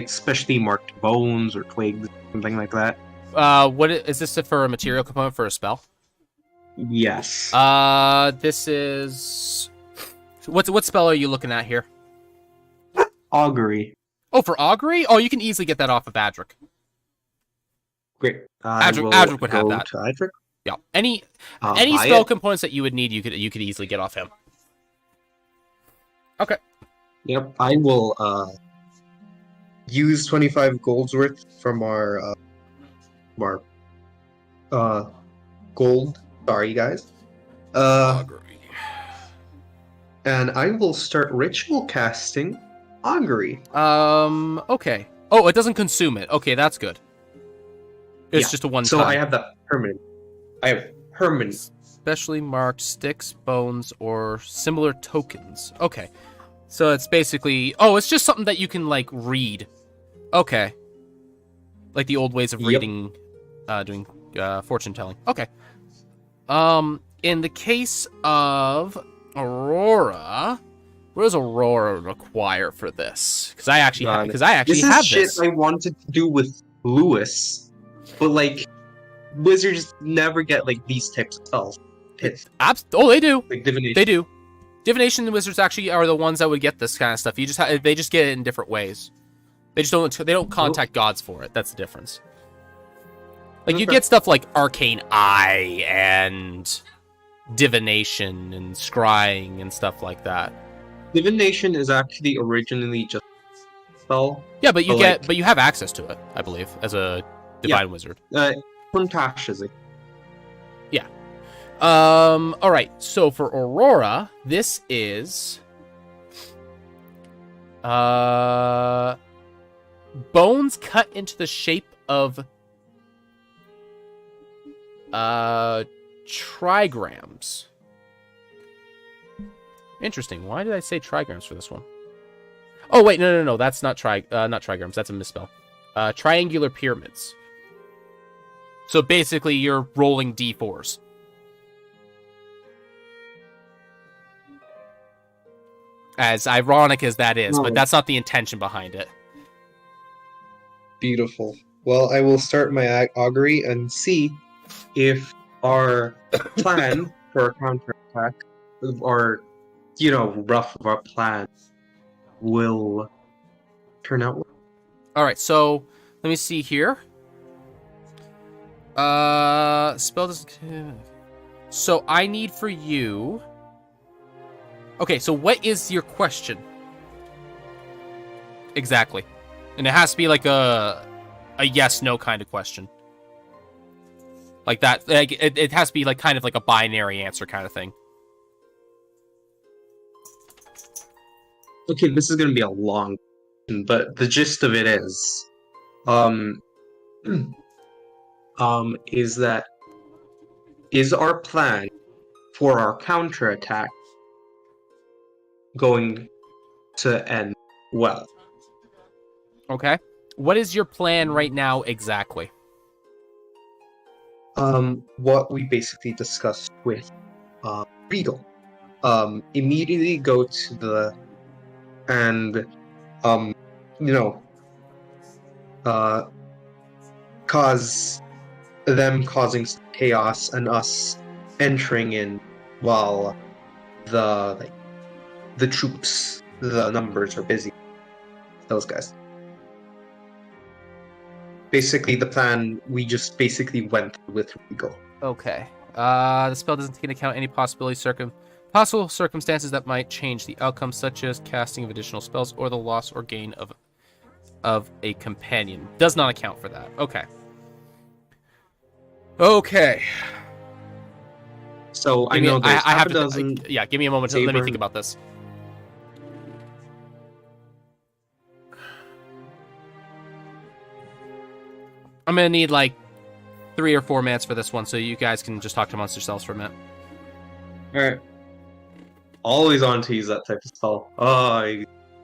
specially marked bones or twigs, something like that? What is this for a material component for a spell? Yes. This is what spell are you looking at here? Augury. Oh, for augury? Oh, you can easily get that off of Adric. Great. Adric would have that. To Adric? Yeah. Any Buy spell it. components that you would need, you could easily get off him. Okay. Yep. I will use 25 gold's worth from our gold. Sorry, guys. And I will start ritual casting augury. Okay. Oh, it doesn't consume it. Okay, that's good. It's Yeah. just a one So time. I have that permanent. I have permanent. Specially marked sticks, bones, or similar tokens. Okay. So it's basically... Oh, it's just something that you can, like, read. Okay. Like the old ways of Yep. reading, doing fortune telling. Okay. In the case of Aurora... What does Aurora require for this? Because I actually have This this. is shit I wanted to do with Lewis, but like wizards never get like these types of spells. Oh, they do. Like divination. They do. Divination and wizards actually are the ones that would get this kind of stuff. They just get it in different ways. They just don't. They don't contact gods for it. That's the difference. Like you Okay. get stuff like arcane eye and divination and scrying and stuff like that. Divination is actually originally just a spell. Yeah, but But, you have access to it, I believe, as a divine wizard. From Tasha's. All right. So for Aurora, this is Bones cut into the shape of trigrams. Interesting. Why did I say trigrams for this one? Oh wait, no. That's not not trigrams. That's a misspell. Triangular pyramids. So basically, you're rolling d4s. As ironic as that is, but that's not the intention behind it. Beautiful. Well, I will start my augury and see if our plan for a counterattack, or, rough of our plan, will turn out well. Alright, so let me see here. Spell doesn't... So I need for you... Okay, so what is your question? Exactly. And it has to be like a yes-no kind of question. Like that. Like, it has to be like kind of like a binary answer kind of thing. Okay, this is going to be a long question, but the gist of it is... is our plan for our counterattack going to end well? Okay. What is your plan right now exactly? What we basically discussed with Regal. Immediately go to the and cause them causing chaos and us entering in while the troops, the numbers are busy. Those guys. Basically, the plan we just basically went with Regal. Okay. The spell doesn't take into account any possible circumstances that might change the outcome, such as casting of additional spells or the loss or gain of a companion. Does not account for that. Okay. Okay. So I know there's I have a dozen. Yeah, give me a moment to let me think about this. I'm gonna need like 3 or 4 minutes for this one, so you guys can just talk amongst yourselves for a minute. All right. Always on to use that type of spell. Oh,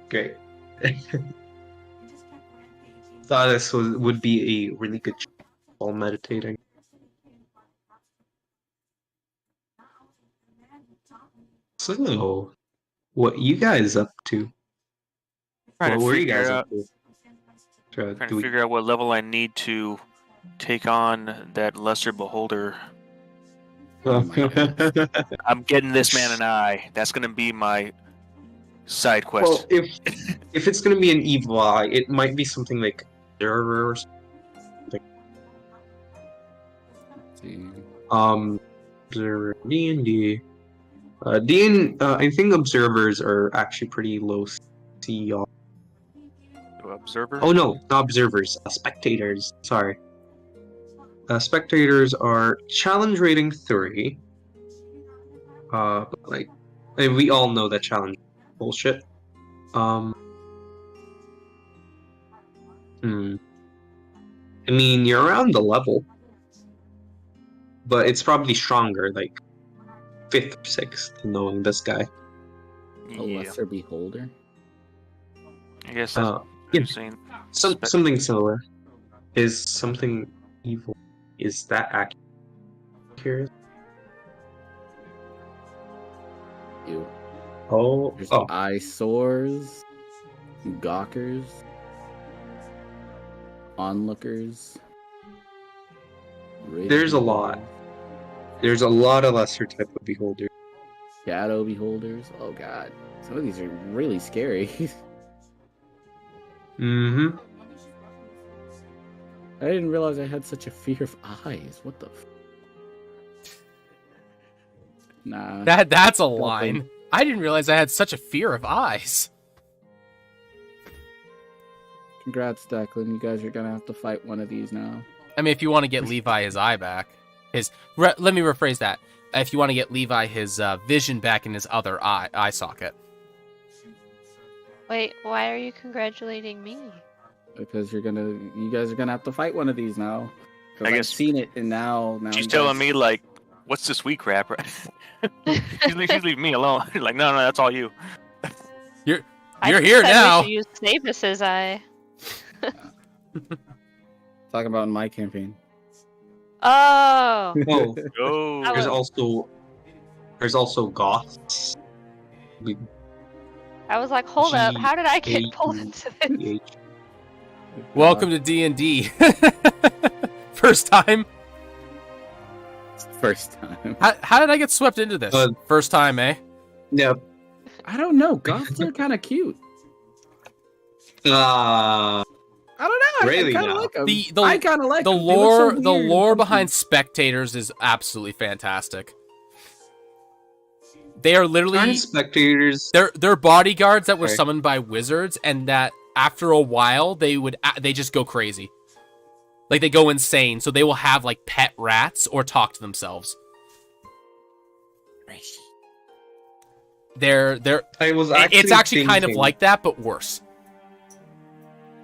great. Thought this would be a really good while meditating. So, what you guys up to? What were you guys up to? Trying to figure out what level I need to take on that lesser beholder. I'm getting this man an eye. That's going to be my side quest. Well, if it's going to be an evil eye, it might be something like observer or something. Observer D&D. I think observers are actually pretty low CR. Observer? Oh no, not observers. Spectators. Sorry. Spectators are challenge rating 3. We all know that challenge is bullshit. I mean, you're around the level, but it's probably stronger, like 5th or 6th, knowing this guy. A lesser beholder. I guess that's interesting. Something similar. Is something evil? Is that accurate? Ew. There's Oh. eyesores, gawkers, onlookers. There's a lot. There's a lot of lesser type of beholders. Shadow beholders. Oh god, some of these are really scary. Mm-hmm. I didn't realize I had such a fear of eyes. What the? Nah. That's a line. I didn't realize I had such a fear of eyes. Congrats, Declan. You guys are gonna have to fight one of these now. I mean, if you want to get Levi his eye back, let me rephrase that. If you want to get Levi his vision back in his other eye socket. Wait, why are you congratulating me? Because you guys are gonna have to fight one of these now. Because I I've guess seen it, and now she's you telling guys- me like, "What's this week, rapper?" she's leaving me alone. Like, no, that's all you. You're I here just said now. We should use Sabus's eye. talking about in my campaign. Oh. Oh, Oh, I there's was- also goths. I was like, hold up, how did I get G-A-U-T-H. pulled into this? Welcome to D&D. First time. First time. How did I get swept into this? First time, eh? Yeah. I don't know. Goths are kind of cute. Uh, I don't know. Really I kind of now? like them. The I kind of like the them. They look so lore. weird The and lore funky. behind spectators is absolutely fantastic. They are literally aren't spectators. they're bodyguards that were Okay. summoned by wizards, and that after a while they just go crazy, like they go insane. So they will have like pet rats or talk to themselves. They're I was it's actually kind of thinking- like that, but worse.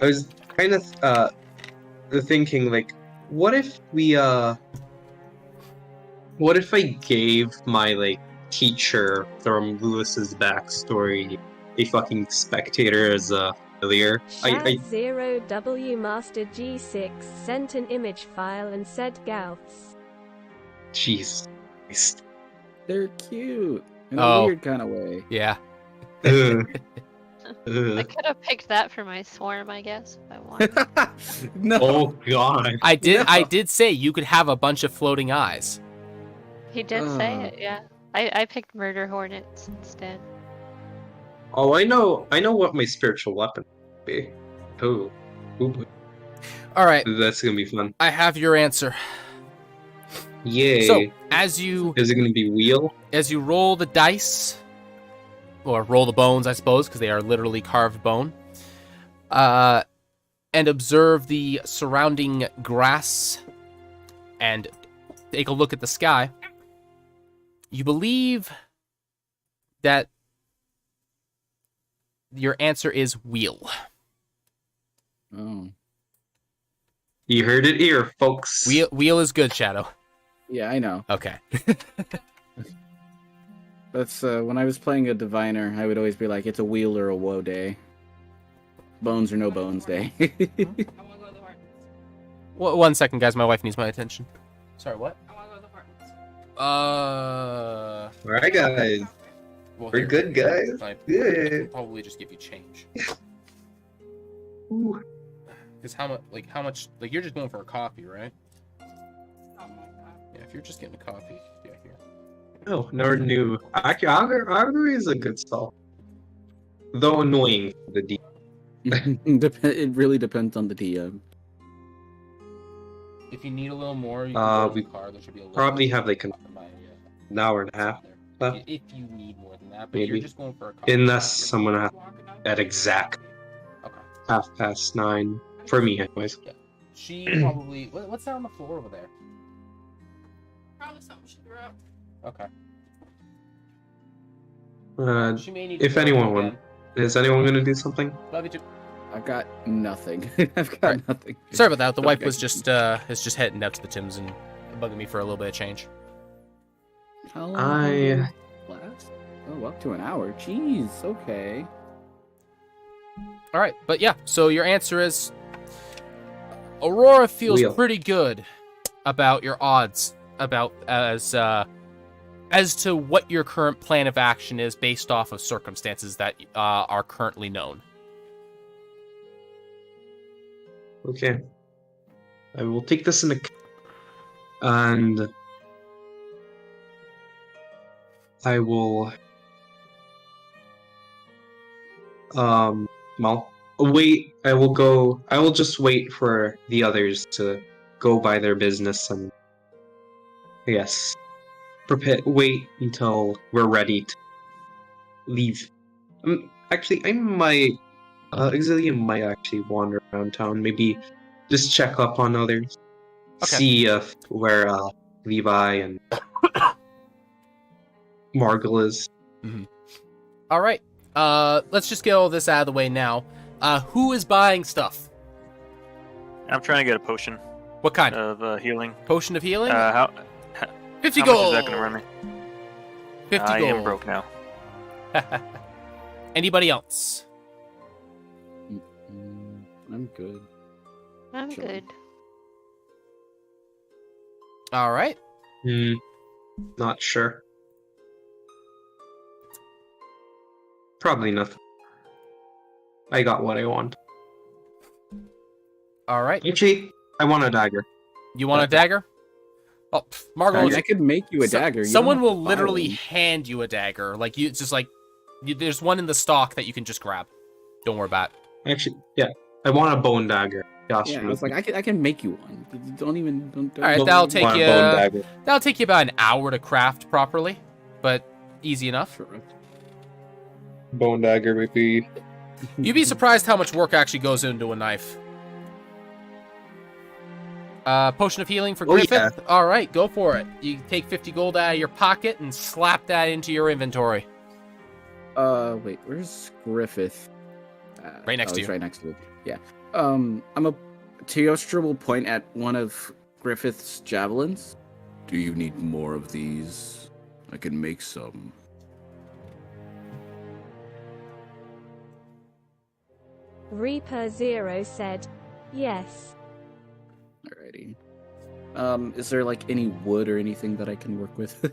I was kind of thinking like, what if I gave my like teacher from Lewis's backstory a fucking spectator as a failure? Shaz 0W Master G6 sent an image file and said Gouths. Jeez. Christ. They're cute in a Oh. weird kind of way. Yeah. Ugh. I Ugh. could have picked that for my swarm, I guess, if I wanted. No. Oh god. I No. did say you could have a bunch of floating eyes. He did say it, yeah. I picked murder hornets instead. Oh, I know what my spiritual weapon would be. Oh. Ooh. All right, That's gonna be fun. I have your answer. Yay. So as you Is it gonna be wheel? roll the dice, or roll the bones, I suppose, because they are literally carved bone, and observe the surrounding grass, and take a look at the sky, you believe that your answer is wheel. Oh. You heard it here, folks. Wheel is good, Shadow. Yeah, I know. Okay. That's when I was playing a diviner, I would always be like, it's a wheel or a woe day. Bones or no bones day. One second, guys. My wife needs my attention. Sorry, what? Alright, guys. Well, We're here, good, guys. I Good. probably just give you change. Ooh. Because how much, you're just going for a coffee, right? Yeah, if you're just getting a coffee, yeah, here. Oh, never knew. Actually, Augury is a good stall. Though annoying for the D. It really depends on the DM. If you need a little more, you can go to we the car. There should be a little probably bit have like an hour and a half left. If you need more than that, but Maybe. you're just going for a coffee. Unless someone has at exact Okay. 9:30 for me, anyways. She probably. What's that on the floor over there? Probably something she threw out. Okay. She may need. If to go anyone again. want, is anyone gonna do something? Love you too. I've got nothing. I've got Alright. nothing. Sorry about that. The wife Okay. was just heading out to the Tims and bugging me for a little bit of change. How long I- will you last? Oh, up to an hour. Jeez. Okay. All right, but yeah. So your answer is Aurora feels Wheel. pretty good about your odds about as to what your current plan of action is based off of circumstances that are currently known. Okay. I will take this in account. And I will well wait. I will just wait for the others to go by their business and yes. Wait until we're ready to leave. Actually, I might Exilium might actually wander around town, maybe just check up on others. Okay. See if where Levi and Margle is. All right. let's just get all this out of the way now. Who is buying stuff? I'm trying to get a potion What kind? of healing. Potion of healing? How 50 much gold. is that going to run me? 50 I gold. am broke now. Anybody else? I'm good. I'm Sure. good. All right. Not sure. Probably nothing. I got what I want. All right. Actually, I want a dagger. You want a dagger? Oh, Margot. I mean, I could make you a dagger. You don't Someone have to will buy literally one. hand you a dagger. Like you, it's just like there's one in the stock that you can just grab. Don't worry about it. Actually, yeah, I want a bone dagger. Gosh, Yeah, I was like, I can make you one. Don't even. Don't, All right, don't that'll even- take want you. a bone dagger. That'll take you about an hour to craft properly, but easy enough. Sure. Bone dagger would be. You'd be surprised how much work actually goes into a knife. Potion of healing for Oh, Griffith. All right, go for it. You take 50 gold out of your pocket and slap that into your inventory. Wait, where's Griffith? Right next to he's you. Right next to you. Yeah. Teostra will point at one of Griffith's javelins. Do you need more of these? I can make some. Reaper Zero said, yes. Alrighty. Is there like any wood or anything that I can work with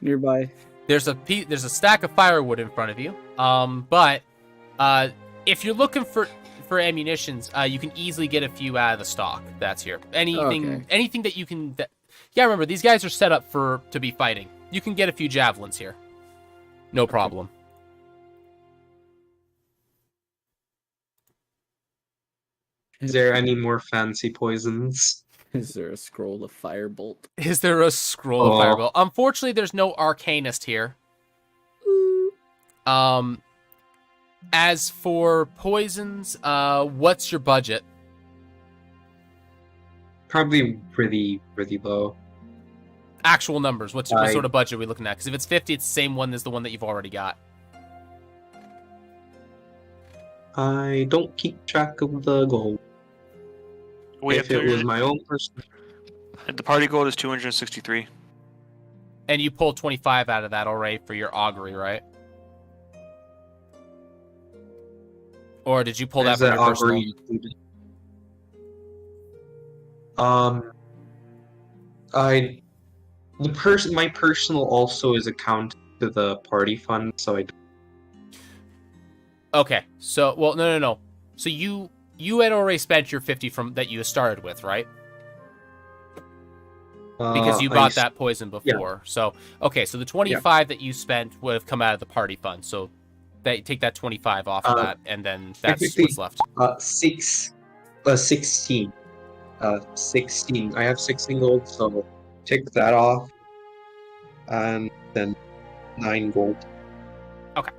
nearby? There's a stack of firewood in front of you. But if you're looking for ammunitions, you can easily get a few out of the stock that's here. Anything that you can. Yeah, remember these guys are set up to be fighting. You can get a few javelins here. No problem. Is there any more fancy poisons? Is there a scroll of firebolt? Is there a scroll of fireball? Unfortunately, there's no arcanist here. As for poisons, what's your budget? Probably pretty low. Actual numbers. What sort of budget are we looking at? Because if it's 50, it's the same one as the one that you've already got. I don't keep track of the gold. If it was my own person. The party gold is 263. And you pulled 25 out of that already for your augury, right? Or did you pull that Is from your personal? augury included? My personal also is accounted to the party fund, so I. Okay, so no. So you had already spent your 50 from that you started with, right? Because you bought that poison before. Yeah. So okay, so the 25 that you spent would have come out of the party fund. So they take that 25 off of that, and then that's what's left. 16. 16. I have 16 gold, so take that off, and then 9 gold. Okay.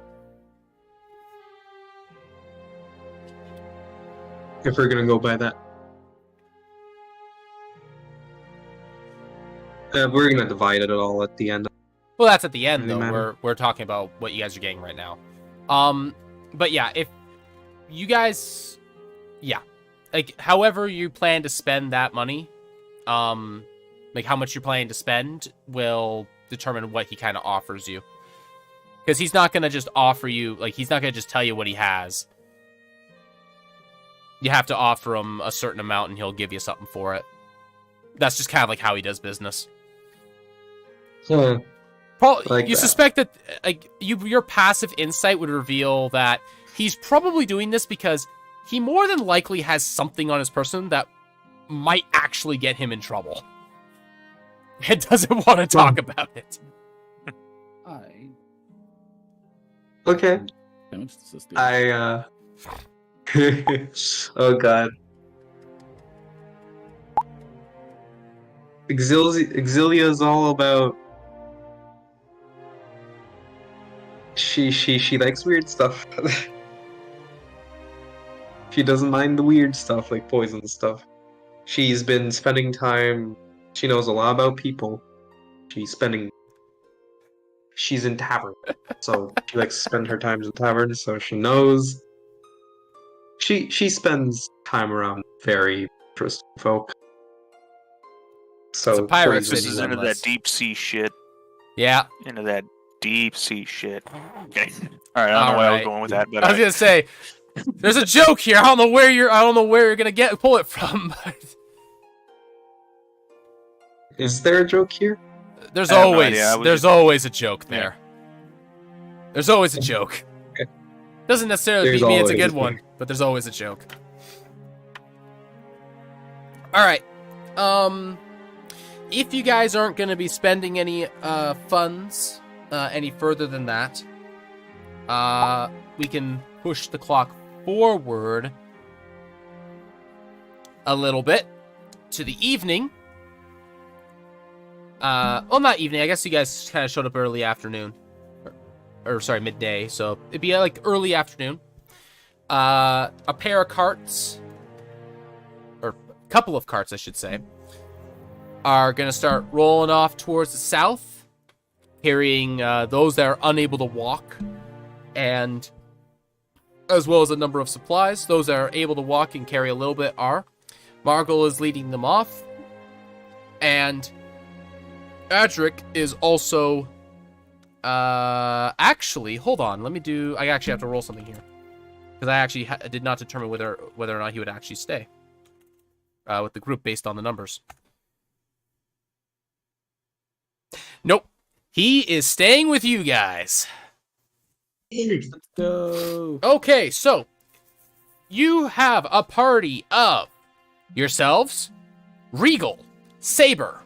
If we're gonna go by that. We're gonna divide it all at the end. Well, that's at the end, though. Matter. We're talking about what you guys are getting right now. But yeah, if you guys, like, however you plan to spend that money, like how much you're planning to spend will determine what he kind of offers you. Because he's not gonna just offer you, like, he's not gonna just tell you what he has. You have to offer him a certain amount, and he'll give you something for it. That's just kind of like how he does business. So, You suspect that your passive insight would reveal that he's probably doing this because he more than likely has something on his person that might actually get him in trouble. And doesn't want to talk about it. Okay. Oh god. Exilia is all about. She likes weird stuff. She doesn't mind the weird stuff, like poison stuff. She's been spending time. She knows a lot about people. She's she's in tavern, so she likes to spend her time in tavern, so she knows. She spends time around very interesting folk. So It's a pirate Cody's city, This is really into nonetheless. that deep sea shit. Yeah. Into that deep sea shit. Okay. All right. I don't know where I was Alright. going with that, but I was gonna say, there's a joke here. I don't know where you're gonna pull it from. Is there a joke here? There's I have no always idea. I was there's just- always a joke there. There's always a joke. Doesn't necessarily There's mean it's a always good a one, joke. but there's always a joke. All right. If you guys aren't going to be spending any funds any further than that, we can push the clock forward a little bit to the evening. Well, not evening. I guess you guys kind of showed up early afternoon. Or sorry, midday. So it'd be like early afternoon. A pair of carts, or a couple of carts, I should say, are going to start rolling off towards the south, carrying those that are unable to walk, and as well as a number of supplies. Those that are able to walk and carry a little bit are. Margul is leading them off, and Adric is also... actually, hold on. I actually have to roll something here. Because I actually did not determine whether or not he would actually stay. With the group based on the numbers. Nope. He is staying with you guys. Go. Okay, so you have a party of yourselves, Regal, Saber,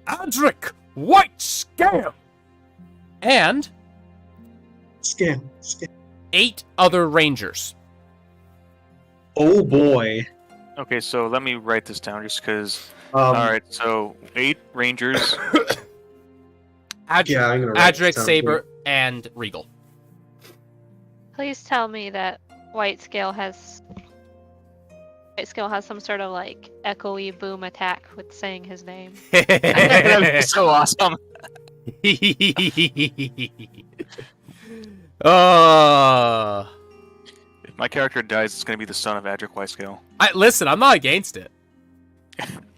Adric, White Scale, and Scam. 8 other rangers. Oh boy. Okay, so let me write this down just because. All right, so 8 rangers. Yeah, I'm gonna write this Adric, down, Saber, and Regal. Please tell me that White Scale has some sort of like echoey boom attack with saying his name. That'd be so awesome. If my character dies, it's going to be the son of Adric Whitescale. Listen, I'm not against it.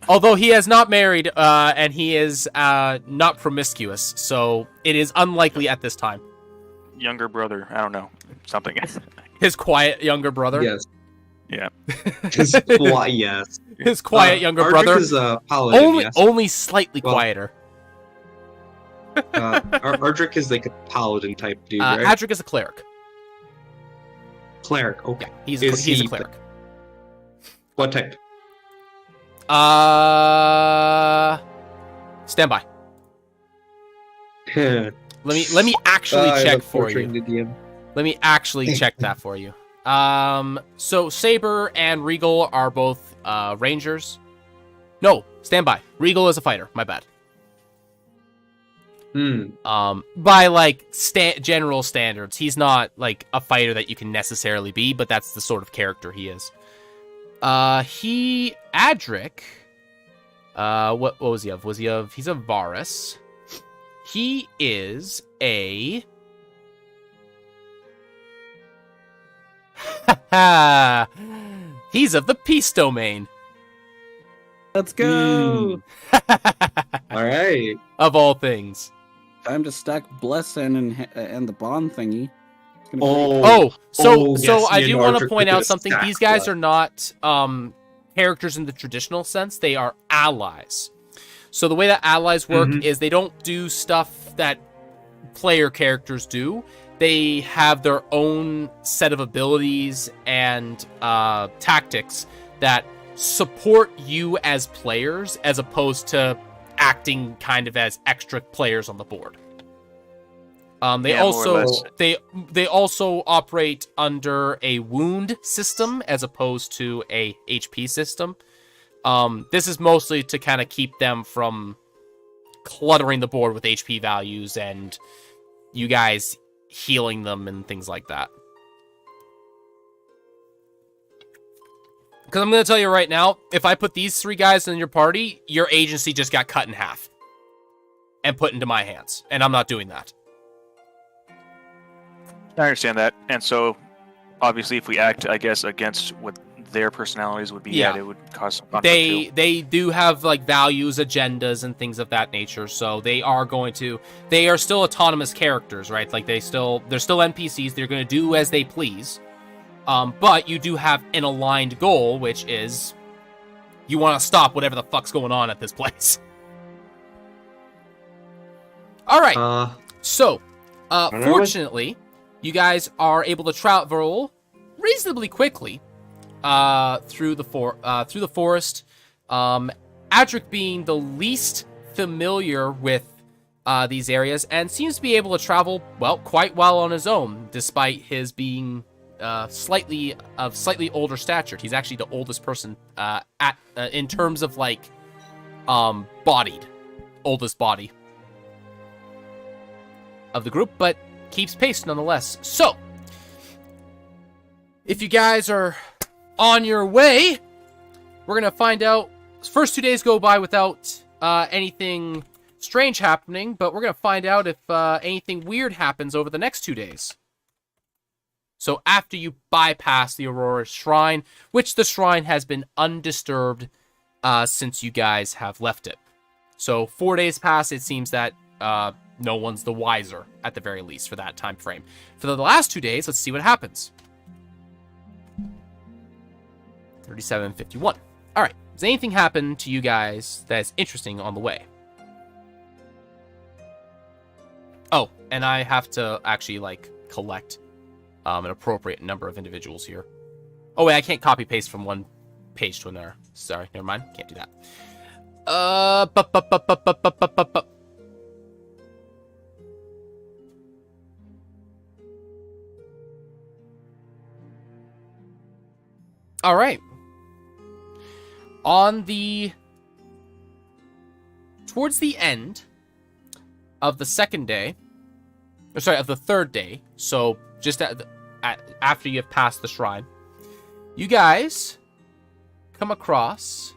Although he has not married, and he is not promiscuous, so it is unlikely at this time. Younger brother, I don't know, something. His quiet younger brother. Yes. Yeah. Yes. His quiet younger Ardric brother. is a paladin, yes. Only slightly Well, quieter. Ardric is like a paladin type dude, right? Adric is a cleric. Cleric, okay. Yeah, he's Is a he- cleric. What type? Stand by. Let Let me actually check for you. The DM. Let me actually check that for you. So Saber and Regal are both rangers. No, stand by. Regal is a fighter. My bad. By like general standards, he's not like a fighter that you can necessarily be, but that's the sort of character he is. Adric. What was he of? He's a Varus. He is a. He's of the Peace Domain. Let's go. All right. Of all things. Time to stack Blessing and the bond thingy. It's gonna be Oh, so yes, I me do and want to Ardric point could out something. stack These guys that. are not characters in the traditional sense. They are allies. So the way that allies work is they don't do stuff that player characters do. They have their own set of abilities and tactics that support you as players, as opposed to acting kind of as extra players on the board. They Yeah, more or also less. they also operate under a wound system as opposed to a HP system. This is mostly to kind of keep them from cluttering the board with HP values and you guys healing them and things like that. Because I'm going to tell you right now, if I put these 3 guys in your party, your agency just got cut in half and put into my hands, and I'm not doing that. I understand that, and so obviously, if we act, I guess, against what their personalities would be, Yeah. it would cause some conflict too. They do have like values, agendas, and things of that nature. So they are still autonomous characters, right? Like they're still NPCs. They're going to do as they please. But you do have an aligned goal, which is you want to stop whatever the fuck's going on at this place. All right. So, fortunately, you guys are able to travel reasonably quickly through the forest. Adric being the least familiar with these areas and seems to be able to travel quite well on his own, despite his being slightly older stature. He's actually the oldest person in terms of like oldest body of the group, but keeps pace nonetheless. So, if you guys are on your way, we're gonna find out. First 2 days go by without anything strange happening, but we're gonna find out if anything weird happens over the next 2 days. So after you bypass the Aurora Shrine, which the shrine has been undisturbed since you guys have left it. So 4 days pass, it seems that no one's the wiser, at the very least, for that time frame. For the last 2 days, let's see what happens. 37:51. All right. Does anything happen to you guys that's interesting on the way? Oh, and I have to actually, like, collect an appropriate number of individuals here. Oh, wait, I can't copy-paste from one page to another. Sorry, never mind. Can't do that. All right. Towards the end of the second day, of the third day, so just after you have passed the shrine, you guys come across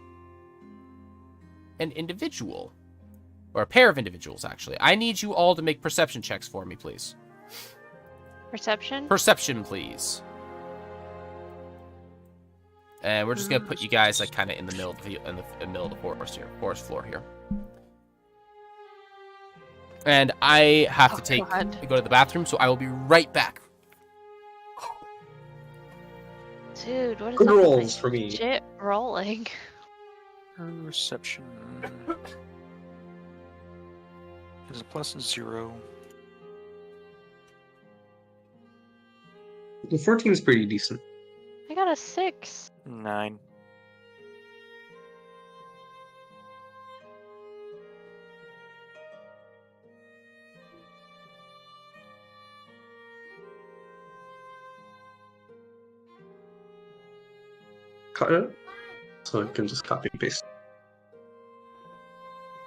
an individual, or a pair of individuals, actually. I need you all to make perception checks for me, please. Perception? Perception, please. And we're just gonna put you guys like kind of in the middle of the forest here, forest floor here. And I have to go to the bathroom, so I will be right back. Dude, what is Good up with rolls my for me. shit rolling? Reception. There's a plus and 0. The 14 is pretty decent. I got a 6. 9. Cut it. So I can just copy and paste.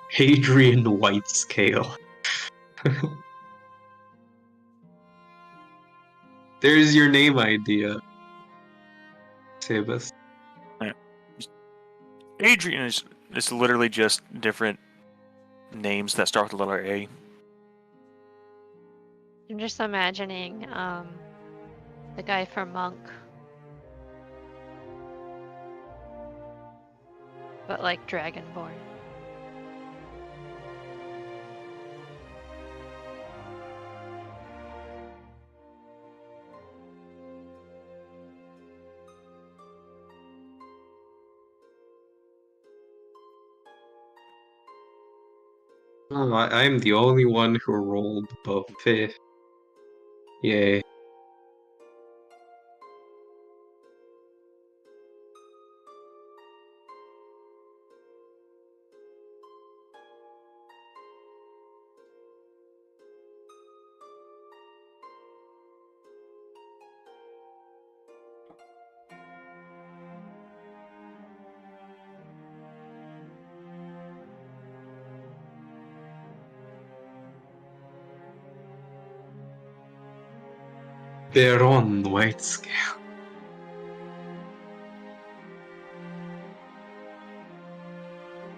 Hadrian White Scale. There's your name idea. Sabus. Adrian is literally just different names that start with the letter A. I'm just imagining the guy from Monk. But like Dragonborn. Oh, I'm the only one who rolled above 5. Yay. They're on the White Scale.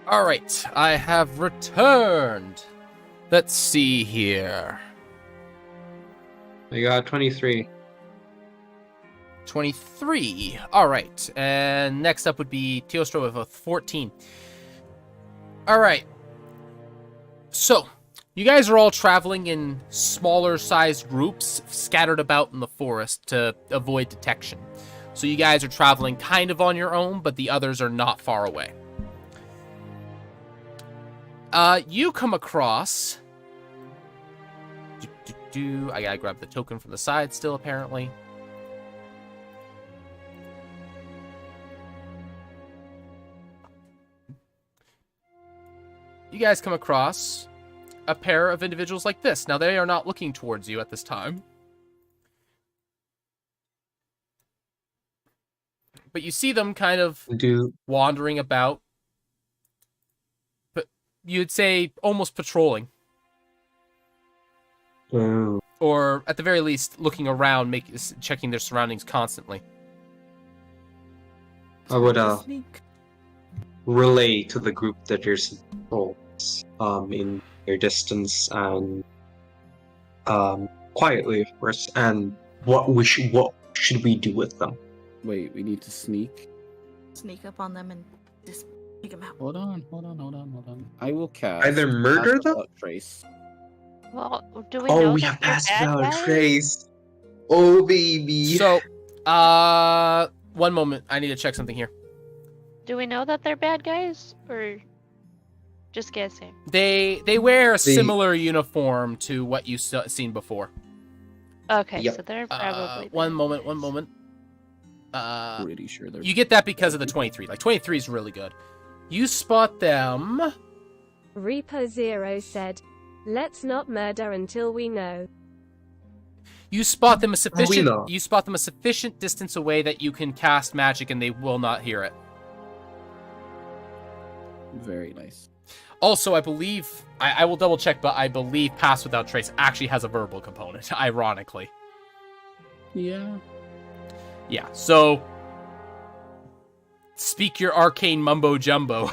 All right, I have returned. Let's see here. I got 23. 23. All right. And next up would be Teostro with a 14. All right. So, you guys are all traveling in smaller sized groups scattered about in the forest to avoid detection. So you guys are traveling kind of on your own, but the others are not far away. You come across... I gotta grab the token from the side still, apparently. You guys come across a pair of individuals like this. Now, they are not looking towards you at this time. But you see them kind of wandering about. But you'd say almost patrolling. Oh. Or at the very least, looking around, checking their surroundings constantly. I would relay to the group that there's patrols in their distance and quietly, of course. And what should we do with them? Wait, we need to sneak. Sneak up on them and just take them out. Hold on. I will cast. Either murder Pass them. Without Trace. Well, do we know We that have they're passed bad without guys? trace. Oh baby. So, one moment. I need to check something here. Do we know that they're bad guys, or just guessing? They wear a similar uniform to what you've seen before. Okay, Yep. so they're probably bad. One moment. Pretty sure they're. You get that because of the 23. Like, 23 is really good. You spot them. Reaper Zero said, "Let's not murder until we know." You spot them a sufficient. know. You spot them a sufficient distance away that you can cast magic and they will not hear it. Very nice. Also, I believe I will double check, but I believe Pass Without Trace actually has a verbal component. Ironically. Yeah. Yeah. So, speak your arcane mumbo jumbo.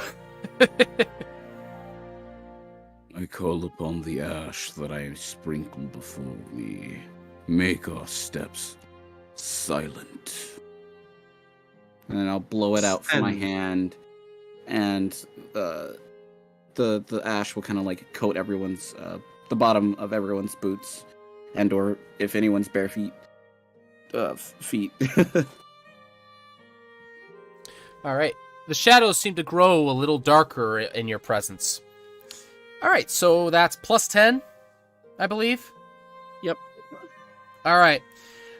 I call upon the ash that I sprinkle before me. Make our steps silent. And then I'll blow it out from my And- hand, and the ash will kind of like coat everyone's the bottom of everyone's boots, and or if anyone's bare feet. Feet. All right. The shadows seem to grow a little darker in your presence. All right, so that's plus 10, I believe. Yep. All right.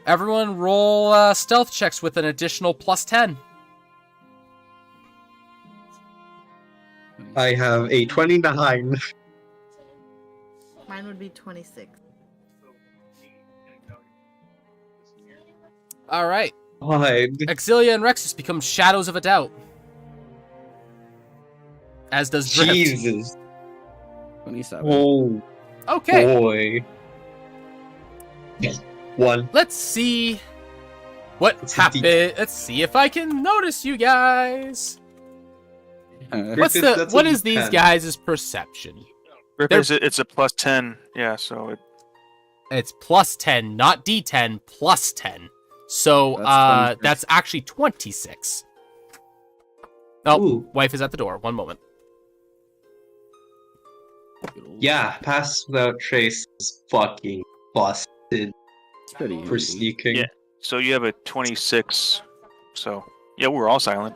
Everyone roll stealth checks with an additional plus 10. I have a 29. Mine would be 26. All right. God. Exilia and Rexus become shadows of a doubt. As does Drift. Jesus. 27. Oh Okay. boy. 1. Let's see what It's a happened. Let's see if I can notice you guys. What is these 10. guys' perception? It's a plus 10. Yeah, so It's plus 10, not D10, plus 10. So That's 26. that's actually 26. Oh, Ooh. wife is at the door. One moment. Yeah, Pass Without Trace is fucking busted It's pretty for handy. sneaking. Yeah. So you have a 26. So yeah, we're all silent.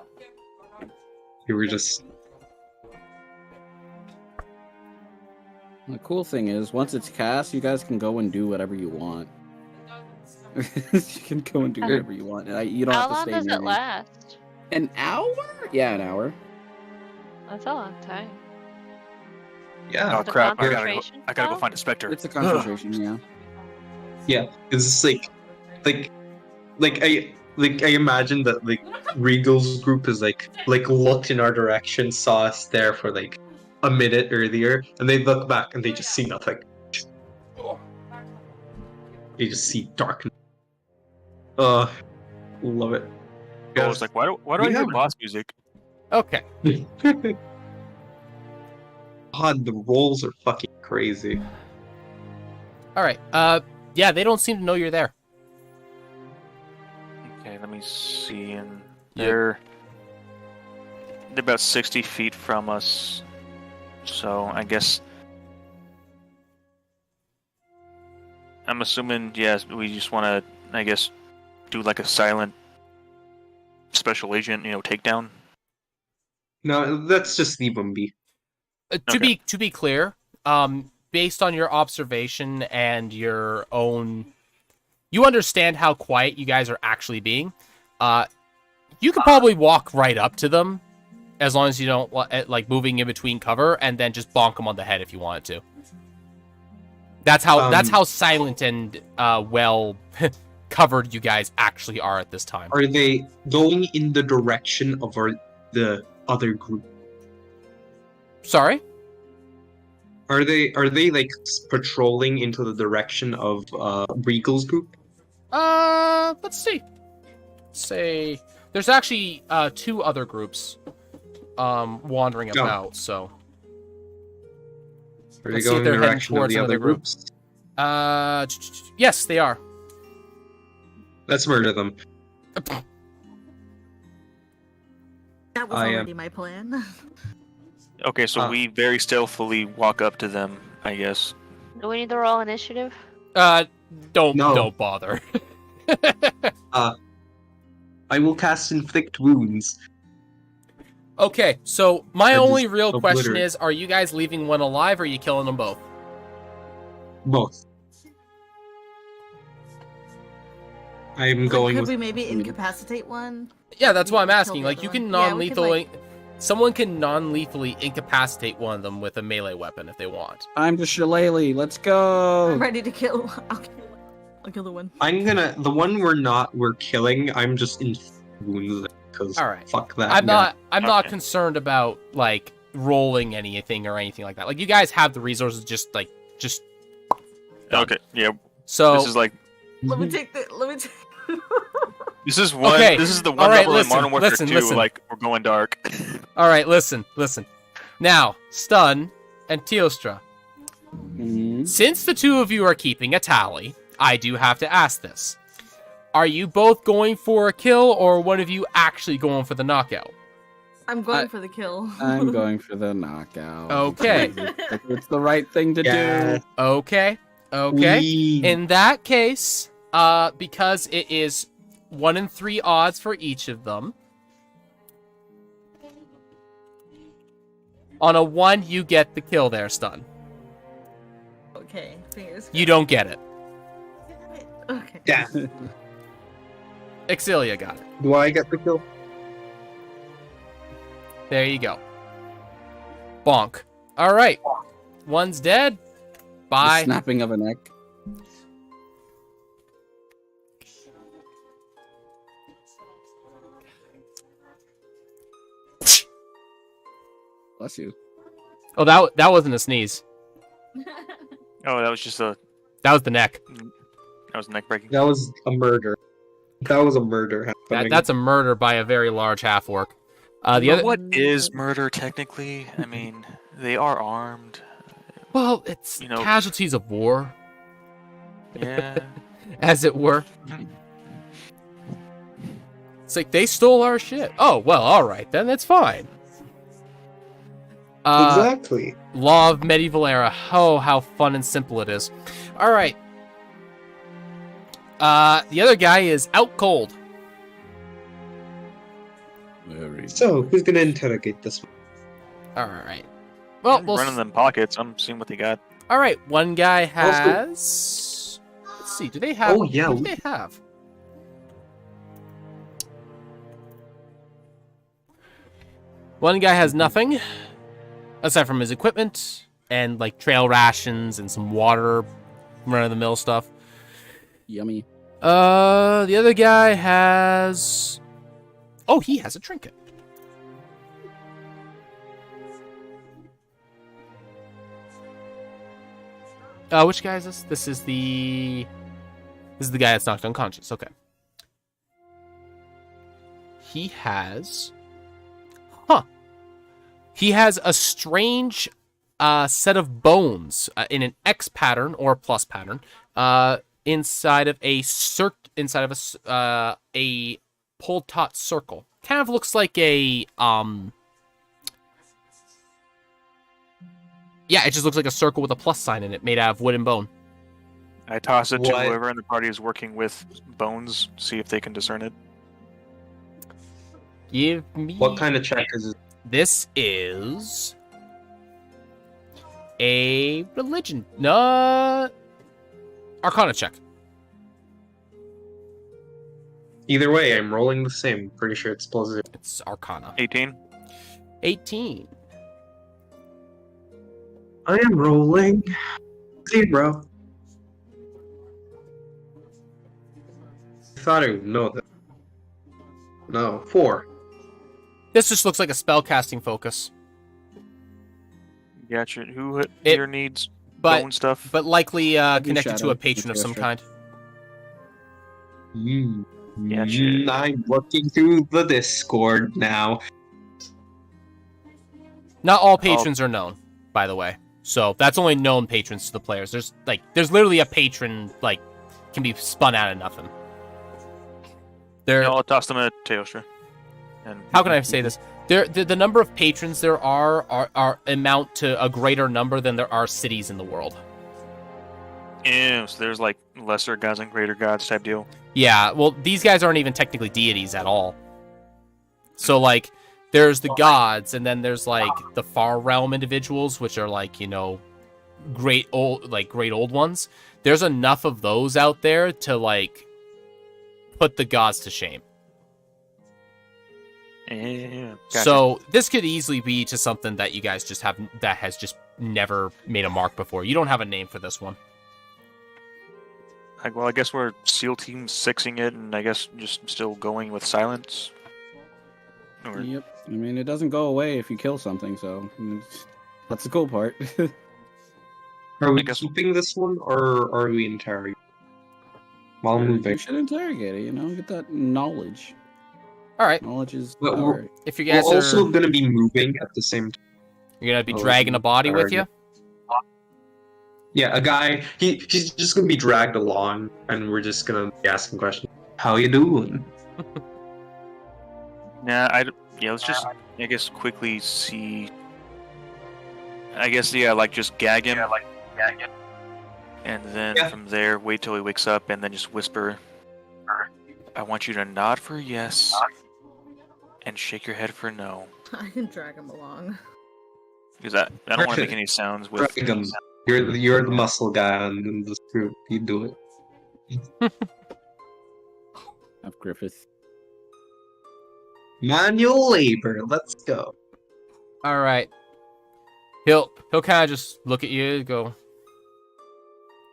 You were just The cool thing is, once it's cast, you guys can go and do whatever you want. You can go and do whatever you want. You don't How have to long stay does near it me. last? An hour? Yeah, an hour. That's a long time. yeah. Oh The crap! concentration I gotta go spell? find a specter. It's a concentration, yeah. Yeah, it's like I imagine that like Regal's group is like looked in our direction, saw us there for like a minute earlier, and they look back and they just see nothing. They just see darkness. Love it. I was like, why do I hear Yeah. boss music? Okay. God, the rolls are fucking crazy. All right. Yeah, they don't seem to know you're there. Okay, let me see. And Yeah. they're about 60 feet from us. So I guess I'm assuming, yes, we just want to, I guess, do like a silent special agent, takedown. No, let's just leave them be. To be clear, based on your observation and your own, you understand how quiet you guys are actually being. You could probably walk right up to them, as long as you don't like moving in between cover, and then just bonk them on the head if you wanted to. That's how silent and well covered you guys actually are at this time. Are they going in the direction of the other group? Sorry? Are they like patrolling into the direction of Regal's group? Let's see. Say there's actually 2 other groups wandering about, so Are they let's see going if in they're the heading direction of towards the another other group. groups? Yes, they are. Let's murder them. That was already my plan. Okay, so we very stealthily walk up to them, I guess. Do we need to roll initiative? Don't bother. I will cast Inflict Wounds. Okay, so my Or only just real question obliterate. is, are you guys leaving one alive, or are you killing them both? Both. I'm going Could with... we maybe incapacitate one? Yeah, that's why I'm Kill asking. the Like, other you one? can Yeah, we could, non-lethally... Someone can non-lethally incapacitate one of them with a melee weapon if they want. I'm the shillelagh. Let's go. I'm ready to kill. I'll kill the one. I'm gonna... The one we're killing, I'm just in wounds because Alright. fuck that I'm guy. not concerned about, like, rolling anything or anything like that. Like, you guys have the resources, just... Okay, yeah. So... This is like... Let me take the... This is one. Okay, This is the one all right, level in Modern Warfare 2. listen. Like, we're going dark. Alright, listen. Now, Stun and Teostra. Mhm. Since the 2 of you are keeping a tally, I do have to ask this. Are you both going for a kill, or one of you actually going for the knockout? I'm going for the kill. I'm going for the knockout. Okay. It's the right thing to Yeah. do. Okay. In that case, because it is 1 in 3 odds for each of them. On a 1, you get the kill there, Stun. Okay, fingers. You don't get it. Okay. Yeah. Exilia got it. Do I get the kill? There you go. Bonk. All right. One's dead. The Bye. snapping of a neck. Bless you. Oh, that wasn't a sneeze. Oh, that was just a... That was the neck. That was neck breaking. That was a murder. That was a murder happening. That's a murder by a very large half orc. The other. What is murder technically? I mean, they are armed. Well, it's casualties of war, Yeah. as it were. It's like they stole our shit. Oh well, all right then, that's fine. Exactly. Law of medieval era. Oh, how fun and simple it is. All right. The other guy is out cold. Very So, who's gonna interrogate this one? All right. Well, we'll running them pockets. I'm seeing what they got. all right. One guy has. Let's see. Do they have? Oh, yeah. What do they have? One guy has nothing, aside from his equipment and like trail rations and some water, run-of-the-mill stuff. Yummy. The other guy has. Oh, he has a trinket. Which guy is this? This is the guy that's knocked unconscious. Okay. He has. Huh. He has a strange set of bones in an X pattern or plus pattern. inside of a a pole tot circle. Kind of looks like a yeah, it just looks like a circle with a plus sign in it, made out of wood and bone. I toss it to What? whoever in the party is working with bones, see if they can discern it. Give me. What kind of check is it? This is a religion. No. Arcana check. Either way, I'm rolling the same. Pretty sure it's plus 0. It's Arcana. 18. 18. I am rolling 0. I thought I would know that. No, 4. This just looks like a spellcasting focus. Gotcha. Who hit It- your needs? But Bone stuff? but likely be connected to Shadow, a patron of some Shadow. kind. Gotcha. I'm looking through the Discord now. Not all patrons are known, by the way. So that's only known patrons to the players. There's literally a patron can be spun out of nothing. There. No, I'll toss them a Teostra. And How can I say this? The number of patrons there are amount to a greater number than there are cities in the world. Yeah, so there's like lesser gods and greater gods type deal. Yeah, well, these guys aren't even technically deities at all. So there's the gods, and then there's the far realm individuals, which are great old ones. There's enough of those out there to put the gods to shame. Yeah. Gotcha. So this could easily be to something that you guys just has just never made a mark before. You don't have a name for this one. Well, I guess we're SEAL Team 6ing it, and I guess just still going with silence. Or Yep. I mean, it doesn't go away if you kill something, so that's the cool part. Are we I guess- keeping this one, or are we interrogating? While moving. You should interrogate it, get that knowledge. All right, Knowledge is But power. if you We're guys also are, going to be moving at the same time. you're gonna be Oh, dragging a body with you. Yeah, a guy, he's just going to be dragged along, and we're just going to be asking questions. How you doing? Nah, let's just, I guess, quickly see. I guess, just gag him. And then Yeah. from there, wait till he wakes up, and then just whisper, I want you to nod for yes, and shake your head for no. I can drag him along. Because I don't want to make any sounds with. Drag him. You're the muscle guy in this group. You do it. Of Griffith. Manual labor. Let's go. All right. He'll kind of just look at you, go,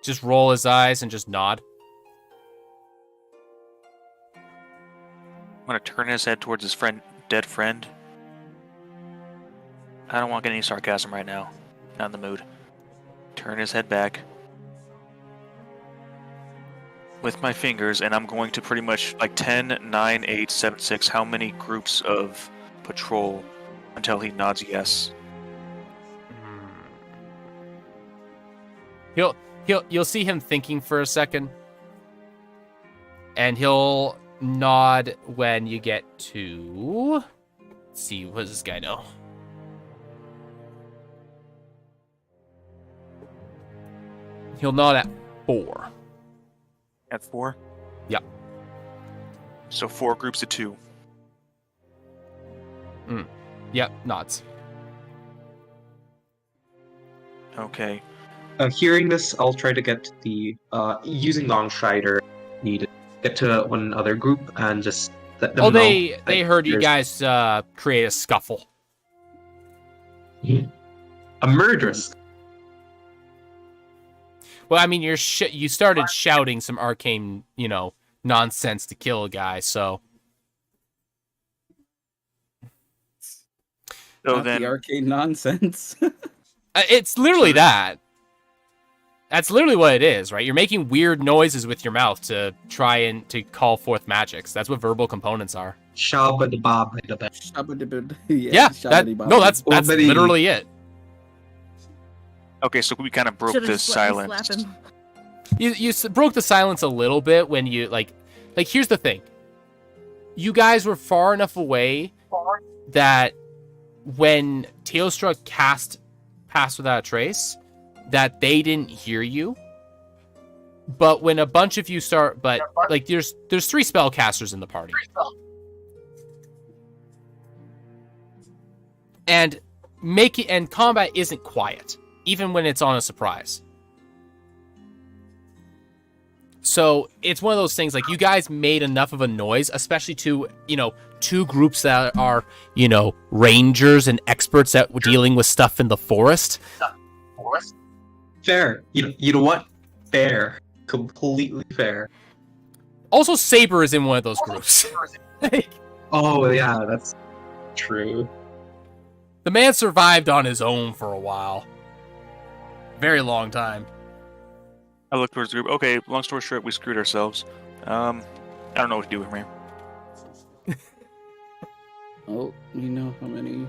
just roll his eyes and just nod. I'm gonna turn his head towards his dead friend. I don't want any sarcasm right now. Not in the mood. Turn his head back with my fingers, and I'm going to pretty much 10, 9, 8, 7, 6. How many groups of patrol until he nods yes? You'll see him thinking for a second, and he'll nod when you get to. Let's see, what does this guy know? He'll nod at 4. At 4? Yeah. So 4 groups of 2. Yep, nods. Okay. Hearing this, I'll try to get the using Longstrider needed. Get to one other group and just let them know. They that heard you there's guys create a scuffle. a murderous. Well, I mean, you started shouting some arcane, nonsense to kill a guy, so. So Not then, the arcade nonsense. It's literally that. That's literally what it is, right? You're making weird noises with your mouth to try and to call forth magics. That's what verbal components are. Shabba-da-ba-ba-da-ba. Yeah, that's Bobbity. literally it. okay, so we kind of broke Should've this just let me slap silence. him. You broke the silence a little bit when you like here's the thing. You guys were far enough away that when Teostra cast Pass Without a Trace, that they didn't hear you. But when a bunch of you start, but like there's 3 spellcasters in the party. And combat isn't quiet, even when it's on a surprise. So it's one of those things, like, you guys made enough of a noise, especially to, 2 groups that are, rangers and experts at dealing with stuff in the forest. Fair. You know what? Fair. Completely fair. Also, Saber is in one of those groups. Oh, yeah, that's true. The man survived on his own for a while. Very long time. I look towards the group. Okay, long story short, we screwed ourselves. I don't know what to do with him. Oh, you know how many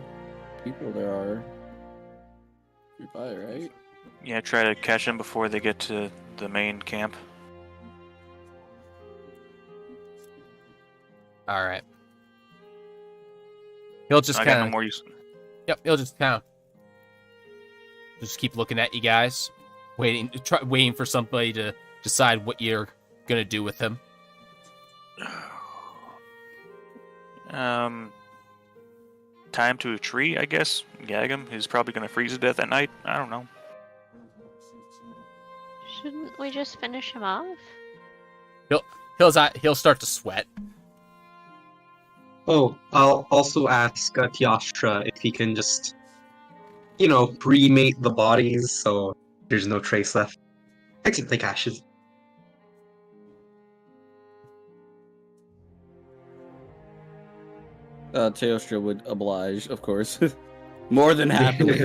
people there are nearby, right? Yeah, try to catch them before they get to the main camp. All right. He'll just I got kind no of. more use. Yep, he'll just kind of. Just keep looking at you guys, waiting for somebody to decide what you're gonna do with him. Time to a tree, I guess. Gag him. He's probably gonna freeze to death at night. I don't know. Shouldn't we just finish him off? He'll start to sweat. Oh, I'll also ask Tiastra if he can just, cremate the bodies so there's no trace left. Except like ashes. Teostra would oblige, of course. More than happily.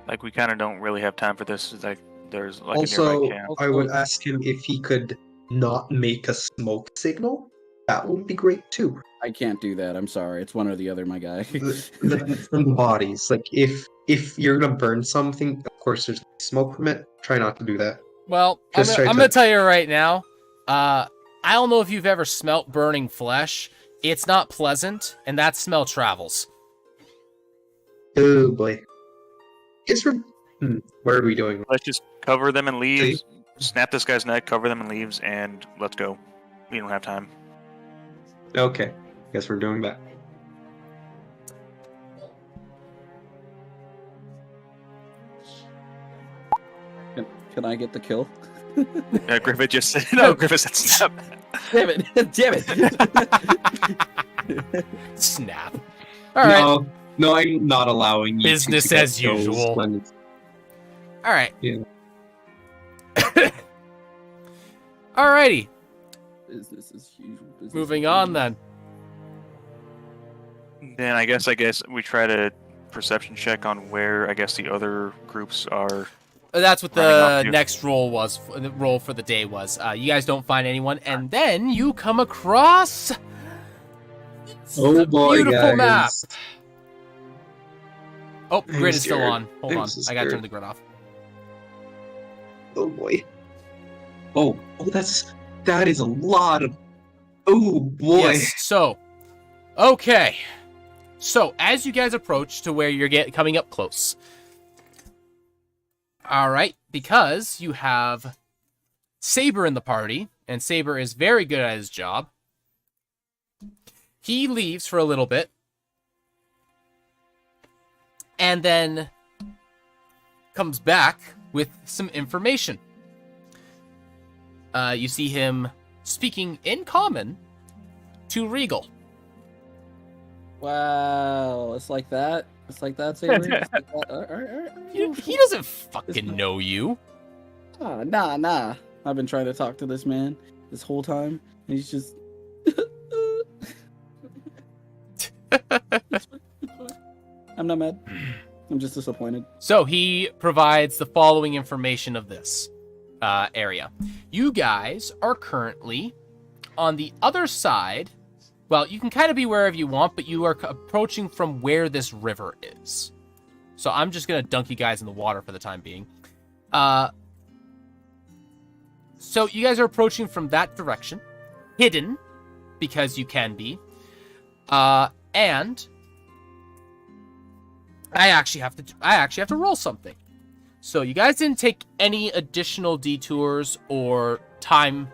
Like, we kind of don't really have time for this. It's like, there's like a Also, nearby camp. I would ask him if he could not make a smoke signal. That would be great too. I can't do that. I'm sorry. It's one or the other, my guy. From the bodies. Like, if you're gonna burn something, of course there's smoke from it. Try not to do that. Well, I'm gonna tell you right now. I don't know if you've ever smelt burning flesh. It's not pleasant, and that smell travels. Oh boy. What are we doing? Let's just cover them in leaves, snap this guy's neck, cover them in leaves, and let's go. We don't have time. Okay. Guess we're doing that. Can I get the kill? Griffith just said, no, Griffith said snap. Damn it. Damn it. Snap. All right. No, I'm not allowing you Business to as usual. All right. Yeah. Alrighty. Business as usual. Moving on then. Then I guess we try to perception check on where I guess the other groups are. That's what the next roll was. The roll for the day was. You guys don't find anyone, and then you come across. Oh boy, beautiful guys. map. Oh, I'm grid is still scared. on. Hold I'm on, so I gotta scared. turn the grid off. Oh boy. Oh, that is a lot of. Oh boy. Yes. So, okay. So as you guys approach to where you're coming up close. All right, because you have Saber in the party, and Saber is very good at his job. He leaves for a little bit, and then comes back with some information. You see him speaking in common to Regal. Wow, it's like that. It's like that, Saber. It's like that. All right. He doesn't fucking know you. Nah. I've been trying to talk to this man this whole time, and he's just. I'm not mad. I'm just disappointed. So he provides the following information of this area. You guys are currently on the other side. well, you can kind of be wherever you want, but you are approaching from where this river is. So I'm just going to dunk you guys in the water for the time being. So you guys are approaching from that direction, hidden, because you can be. And I actually have to roll something. So you guys didn't take any additional detours or time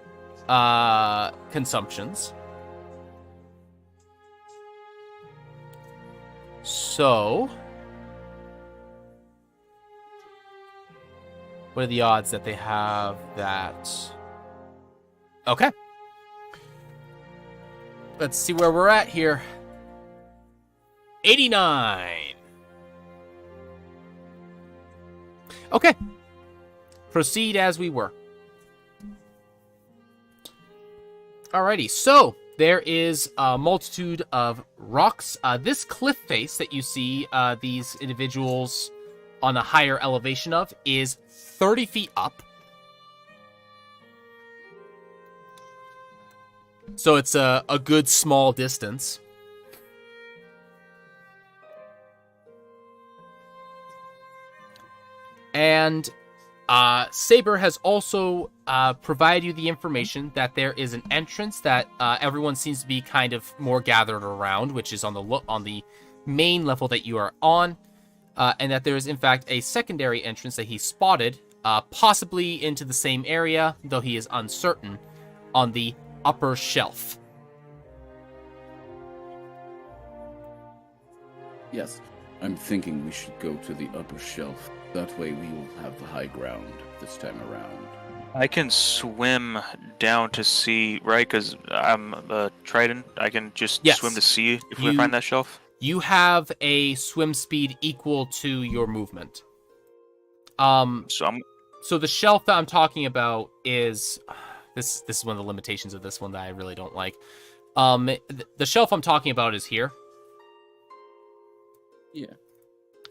consumptions. So what are the odds that they have that? Okay. Let's see where we're at here. 89. Okay. Proceed as we were. Alrighty, so there is a multitude of rocks. This cliff face that you see these individuals on a higher elevation of is 30 feet up. So it's a good small distance. And Saber has also provided you the information that there is an entrance that everyone seems to be kind of more gathered around, which is on the main level that you are on, and that there is in fact a secondary entrance that he spotted, possibly into the same area, though he is uncertain, on the upper shelf. Yes, I'm thinking we should go to the upper shelf. That way we will have the high ground this time around. I can swim down to see, right? Because I'm a Trident. I can just swim to see if we find that shelf. You have a swim speed equal to your movement. So the shelf that I'm talking about is this is one of the limitations of this one that I really don't like. The shelf I'm talking about is here. Yeah.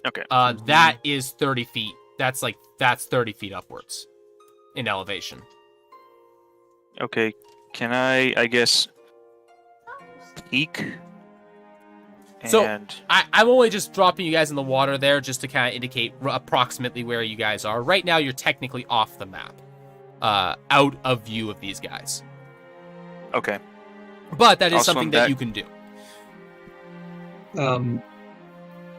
Okay. That is 30 feet. That's 30 feet upwards in elevation. Okay. Can I guess, peek? So And I'm only just dropping you guys in the water there just to kind of indicate approximately where you guys are. Right now, you're technically off the map, out of view of these guys. Okay. But that is I'll something swim that back. you can do.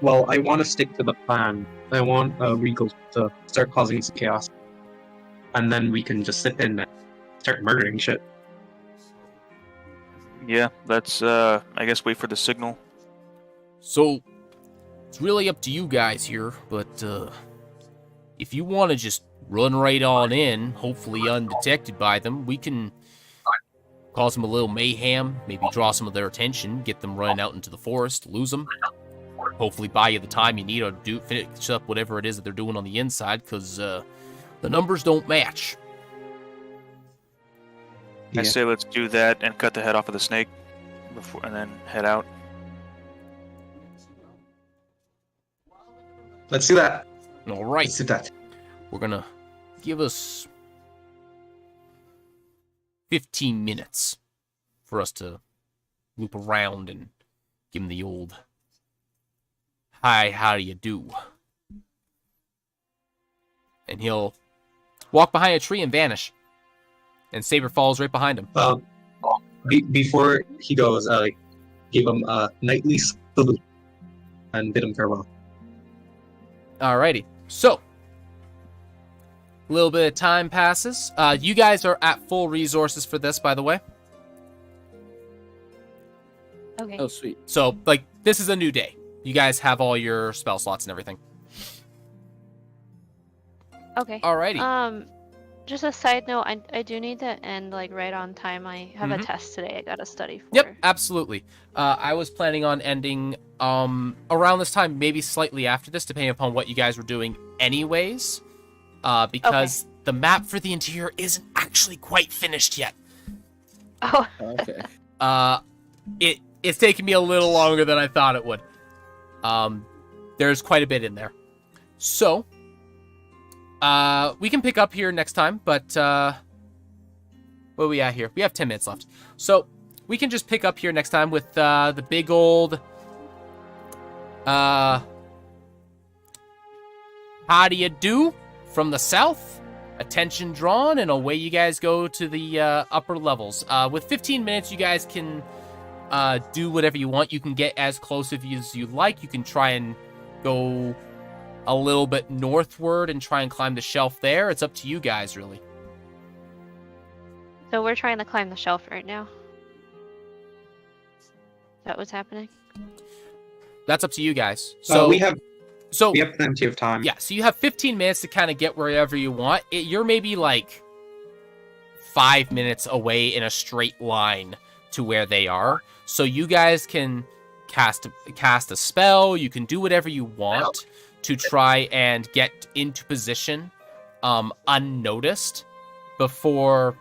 Well, I want to stick to the plan. I want Regal to start causing some chaos. And then we can just sit in and start murdering shit. Yeah, let's, I guess, wait for the signal. So it's really up to you guys here, but if you want to just run right on in, hopefully undetected by them, we can cause them a little mayhem, maybe draw some of their attention, get them running out into the forest, lose them. Hopefully buy you the time you need to finish up whatever it is that they're doing on the inside, because the numbers don't match. I say let's do that and cut the head off of the snake, and then head out. Let's do that. All right. Let's do that. We're going to give us 15 minutes for us to loop around and give him the old, hi, how do you do? And he'll walk behind a tree and vanish. And Saber follows right behind him. Before he goes, I give him a knightly salute and bid him farewell. Alrighty. So, a little bit of time passes. You guys are at full resources for this, by the way. Okay. Oh, sweet. So, this is a new day. You guys have all your spell slots and everything. Okay. Alrighty. Just a side note, I do need to end right on time. I have a test today I gotta study for. Yep, absolutely. I was planning on ending around this time, maybe slightly after this, depending upon what you guys were doing anyways. Because the map for the interior isn't actually quite finished yet. Oh. Okay. It's taken me a little longer than I thought it would. There's quite a bit in there. So, we can pick up here next time, but, where are we at here? We have 10 minutes left. So, we can just pick up here next time with the big old how do you do from the south? Attention drawn, and away you guys go to the upper levels. With 15 minutes, you guys can do whatever you want. You can get as close as you like. You can try and go a little bit northward and try and climb the shelf there. It's up to you guys, really. So we're trying to climb the shelf right now. Is that what's happening? That's up to you guys. So we have plenty of time. Yeah, so you have 15 minutes to kind of get wherever you want. You're maybe like 5 minutes away in a straight line to where they are. So you guys can cast a spell. You can do whatever you want to try and get into position unnoticed before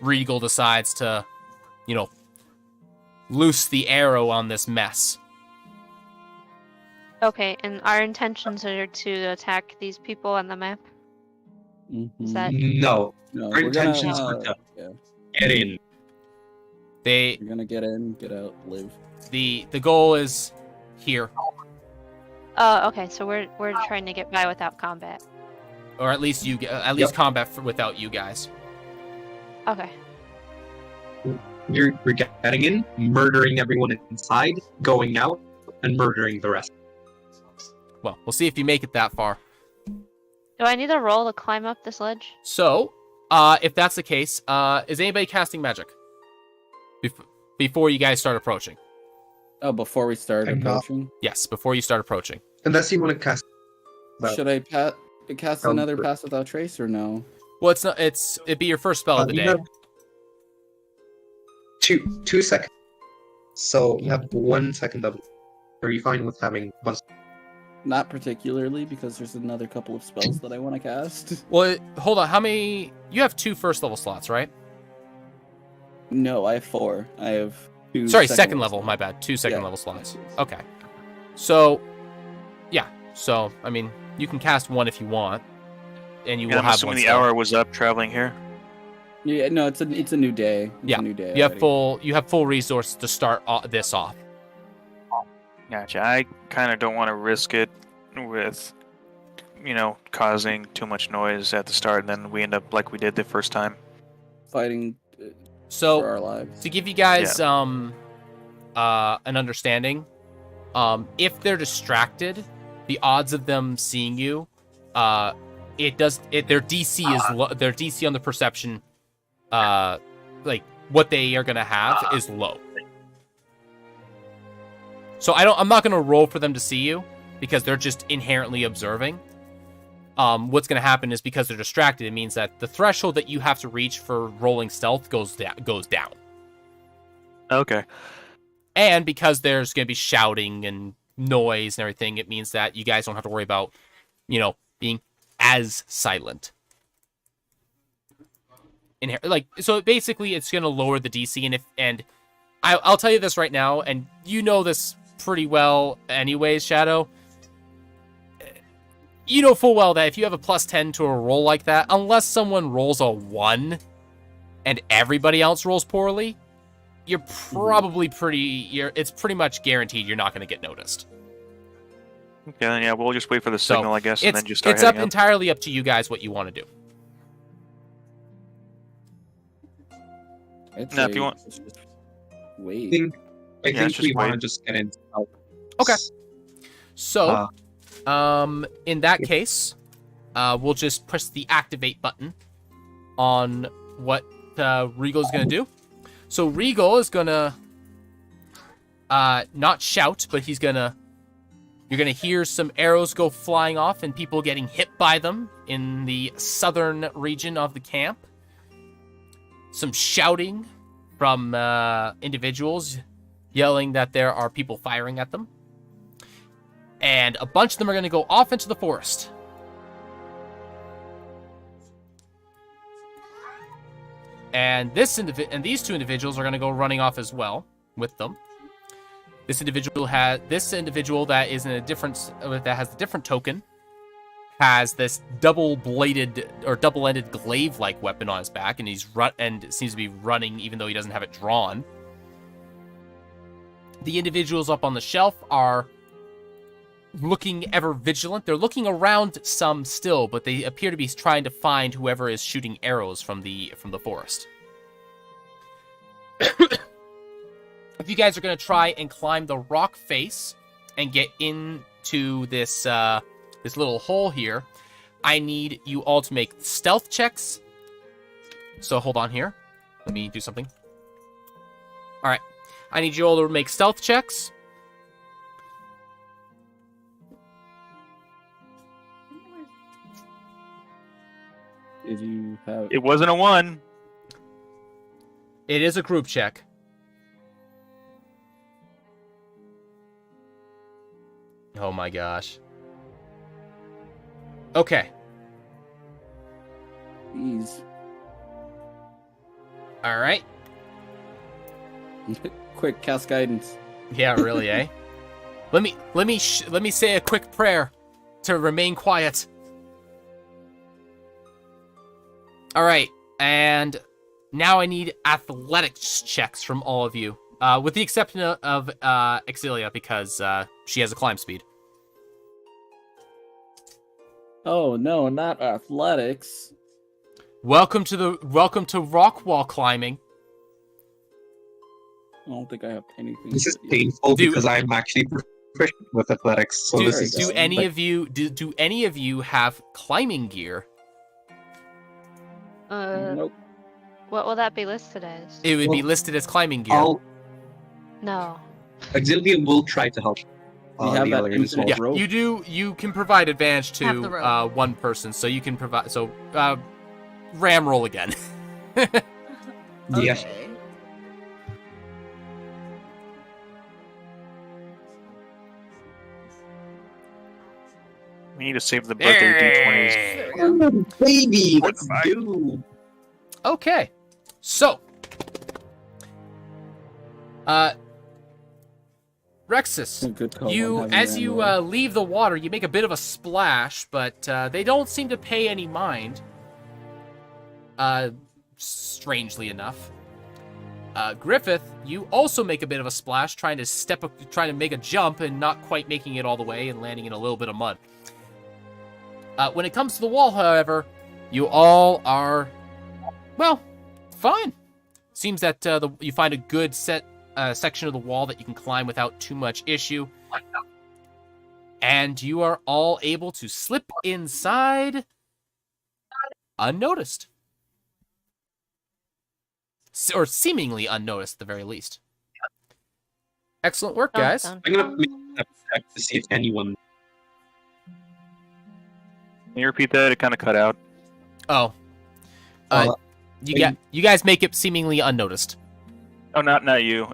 Regal decides to, loose the arrow on this mess. Okay, and our intentions are to attack these people on the map? Is that... No. No, Our intentions are to get in. We're gonna get in, get out, live. The goal is here. Oh, okay, so we're trying to get by without combat. Or at least combat without you guys. Okay. You're getting in, murdering everyone inside, going out, and murdering the rest. Well, we'll see if you make it that far. Do I need a roll to climb up this ledge? So, if that's the case, is anybody casting magic? Before you guys start approaching. Oh, before we start approaching? Yes, before you start approaching. Unless you want to cast... Should I cast another Pass Without Trace, or no? Well, it'd be your first spell of the day. Have 2 seconds. So you have 1 second of... Are you fine with having 1 second? Not particularly, because there's another couple of spells that I want to cast. Well, hold on. How many... You have 2 first level slots, right? No, I have 4. I have 2 Sorry, second level. My bad. 2 second level slots. Okay. So, yeah. So, I mean, you can cast 1 if you want. And you will I'm have assuming 1 the spell. hour was up traveling here. Yeah, no, it's a new day. It's a new day you have already. you have full resources to start this off. Gotcha. I kind of don't want to risk it with, causing too much noise at the start, and then we end up like we did the first time. Fighting So, for our lives. to give you guys an understanding, if they're distracted, the odds of them seeing you, their DC is their DC on the perception, like what they are gonna have is low. So I'm not gonna roll for them to see you because they're just inherently observing. What's gonna happen is because they're distracted, it means that the threshold that you have to reach for rolling stealth goes down. Okay. And because there's gonna be shouting and noise and everything, it means that you guys don't have to worry about, being as silent. So basically, it's gonna lower the DC, and I'll tell you this right now, and you know this pretty well anyways, Shadow. You know full well that if you have a +10 to a roll like that, unless someone rolls a 1 and everybody else rolls poorly, you're probably it's pretty much guaranteed you're not going to get noticed. Okay, then yeah, we'll just wait for the signal, I guess, and then just start it's heading up. entirely up to you guys what you want to do. Now, if you want... Wait. I think we want to just get in. Okay. So, in that case, we'll just press the activate button on what Regal's going to do. So Regal is going to not shout, but you're going to hear some arrows go flying off and people getting hit by them in the southern region of the camp. Some shouting from individuals yelling that there are people firing at them. And a bunch of them are going to go off into the forest. And these 2 individuals are going to go running off as well with them. This individual that is in a different, that has a different token, has this double-bladed or double-ended glaive-like weapon on his back, and and seems to be running even though he doesn't have it drawn. The individuals up on the shelf are looking ever vigilant. They're looking around some still, but they appear to be trying to find whoever is shooting arrows from the forest. If you guys are going to try and climb the rock face and get into this this little hole here, I need you all to make stealth checks. So hold on here. Let me do something. All right. I need you all to make stealth checks. Did you have? It wasn't a 1. It is a group check. Oh my gosh. Okay. Jeez. All right. Quick, cast guidance. Yeah, really, eh? Let me say a quick prayer to remain quiet. All right, and now I need athletics checks from all of you, with the exception of Exilia, because she has a climb speed. Oh no, not athletics. Welcome to rock wall climbing. I don't think I have anything. This is yet. painful because I'm actually proficient with athletics. So this is Do any of you have climbing gear? Nope. What will that be listed as? It would be Well, listed as climbing gear. No. Auxilium will try to help. We have the that other infinite individuals. rope. You do. You can provide advantage Have the to rope. one person, so you can provide. So, ram roll again. Yeah. Okay. We need to save the birthday D20s. There we go. Baby, let's do. Okay, so, Rexus, Good call on you having as that you roll. leave the water, you make a bit of a splash, but they don't seem to pay any mind. Strangely enough. Griffith, you also make a bit of a splash, trying to make a jump and not quite making it all the way and landing in a little bit of mud. When it comes to the wall, however, you all are, well, fine. Seems that you find a good section of the wall that you can climb without too much issue. And you are all able to slip inside unnoticed. Or seemingly unnoticed, at the very least. Excellent work, Dun, guys. dun, I'm gonna dun. make a check to see if anyone. Can you repeat that? It kind of cut out. Oh. You guys make it seemingly unnoticed. Oh, not you.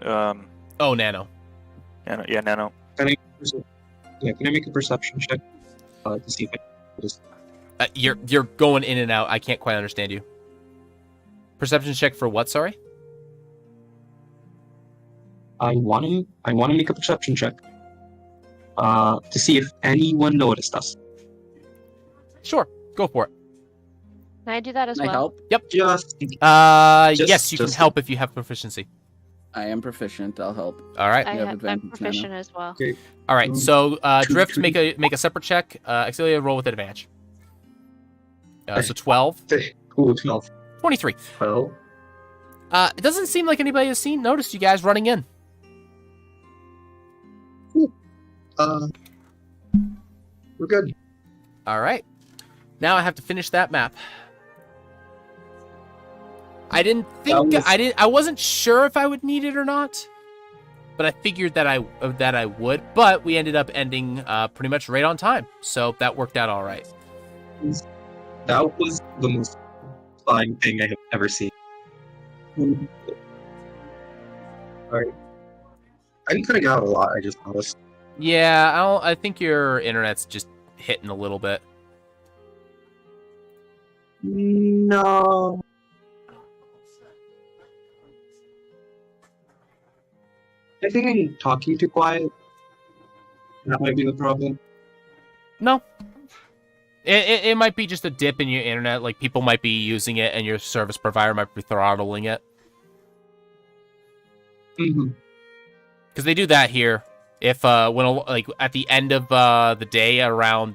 Oh, Nano. Yeah, Nano. Can I make a perception check to see if I just. You're going in and out. I can't quite understand you. Perception check for what, sorry? I want to make a perception check to see if anyone noticed us. Sure, go for it. Can I do that as Can I well? help? Just Yes, you can just- help if you have proficiency. I am proficient. I'll help. All right. You have I'm advantage, Nana. proficient as well. Okay. All right. So Drift, two. make a separate check. Exilia, roll with advantage. So 12, Cool, 12. 23. 12. It doesn't seem like anybody has noticed you guys running in. We're good. All right. Now I have to finish that map. I didn't think I wasn't sure if I would need it or not, but I figured that I would. But we ended up ending pretty much right on time, so that worked out all right. That was the most fun thing I have ever seen. Alright. I'm cutting out a lot, I just noticed. Yeah, I think your internet's just hitting a little bit. No. I think I'm talking too quiet. That might be the problem. No, It might be just a dip in your internet. Like, people might be using it, and your service provider might be throttling it. Mm-hmm. Because they do that here. If like at the end of the day around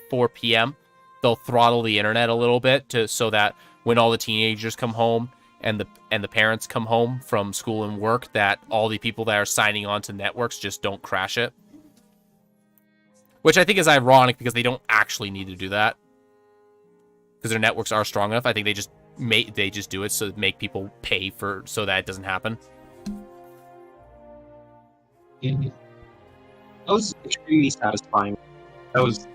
4 p.m., they'll throttle the internet a little bit so that when all the teenagers come home and the parents come home from school and work, that all the people that are signing on to networks just don't crash it. Which I think is ironic because they don't actually need to do that. Because their networks are strong enough. I think they just do it so make people pay so that it doesn't happen. Mm-hmm. That was extremely satisfying. That was...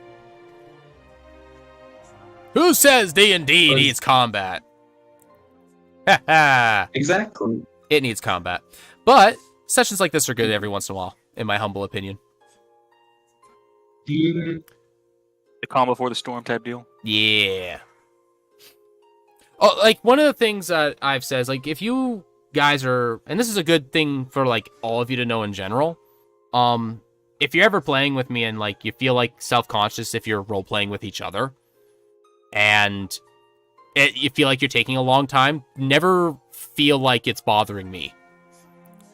Who says D&D needs combat? Haha. Exactly. It needs combat. But sessions like this are good every once in a while, in my humble opinion. Mm-hmm. The calm before the storm type deal. Yeah. Oh, like, one of the things that I've said is, like, if you guys are, and this is a good thing for, like, all of you to know in general, if you're ever playing with me and, like, you feel, like, self-conscious if you're role-playing with each other, and you feel like you're taking a long time, never feel like it's bothering me.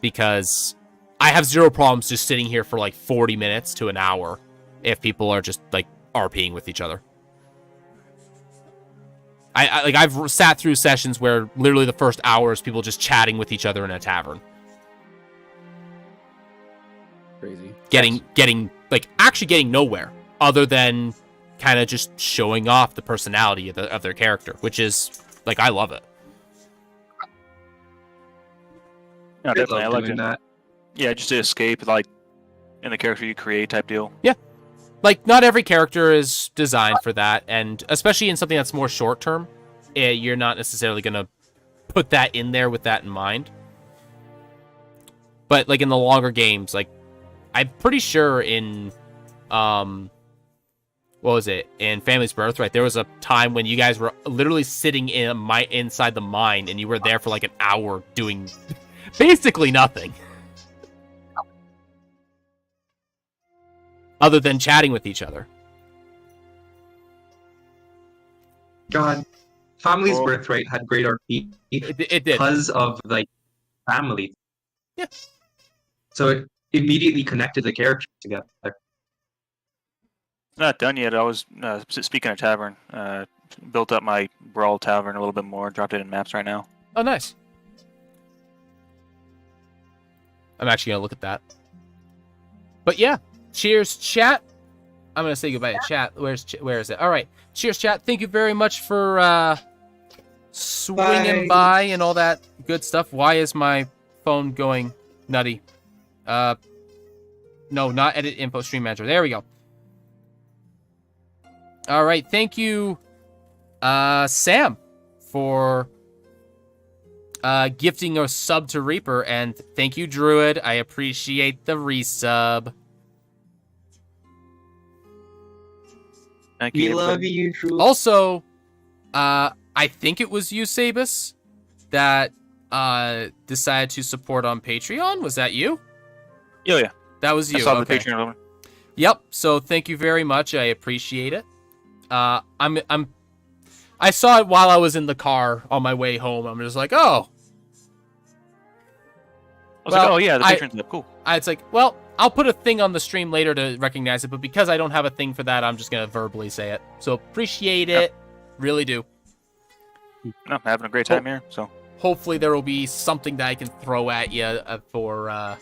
Because I have zero problems just sitting here for, like, 40 minutes to an hour if people are just, like, RPing with each other. I've sat through sessions where literally the first hour is people just chatting with each other in a tavern. Crazy. Getting like actually getting nowhere other than kind of just showing off the personality of their character, which is like, I love it. No, definitely. I like doing that. Yeah, just to escape, like, in the character you create type deal. Yeah. Like, not every character is designed for that, and especially in something that's more short-term, you're not necessarily going to put that in there with that in mind. But, like, in the longer games, like, I'm pretty sure in, what was it? In Family's Birthright, there was a time when you guys were literally sitting inside the mine, and you were there for, like, an hour doing basically nothing. Other than chatting with each other. God, Family's Birthright had great RP. It did. Because of, like, family. Yeah. So it immediately connected the characters together. It's not done yet. I was, speaking of tavern, built up my Brawl Tavern a little bit more, dropped it in maps right now. Oh, nice. I'm actually going to look at that. But yeah. Cheers, chat. I'm going to say goodbye to chat. Where is it? All right. Cheers, chat. Thank you very much for swinging by and all that good stuff. Why is my phone going nutty? No, not edit info stream manager. There we go. All right. Thank you, Sam, for gifting a sub to Reaper. And thank you, Druid. I appreciate the resub. Thank you. We love you, Drew. Also, I think it was you, Sabus, that decided to support on Patreon. Was that you? Yeah. That was you. I saw okay. the Patreon. Yep. So thank you very much. I appreciate it. I saw it while I was in the car on my way home. I'm just like, oh. I was like, oh yeah, the Patreon's up. Cool. It's like, well, I'll put a thing on the stream later to recognize it, but because I don't have a thing for that, I'm just going to verbally say it. So appreciate it. Really do. No, I'm having a great time here, so. Hopefully there will be something that I can throw at you for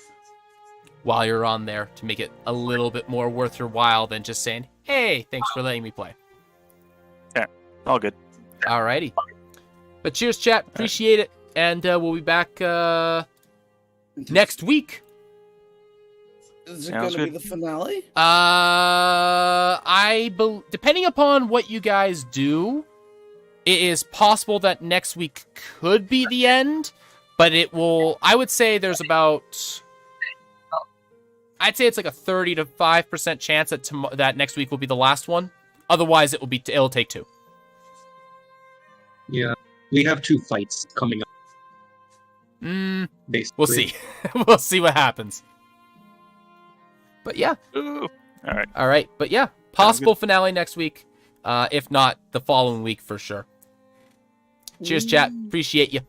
while you're on there to make it a little bit more worth your while than just saying, hey, thanks for letting me play. Yeah, all good. Alrighty. But cheers, chat. Appreciate it. And we'll be back next week. Is it going to be the finale? Depending upon what you guys do, it is possible that next week could be the end, but it will. I would say there's about. I'd say it's like a 30 to 5% chance that that next week will be the last one. Otherwise, it'll take 2. Yeah, we have 2 fights coming up. Basically. We'll see. We'll see what happens. But yeah. Ooh. All right. But yeah, possible finale next week. If not, the following week for sure. Cheers, chat. Appreciate you.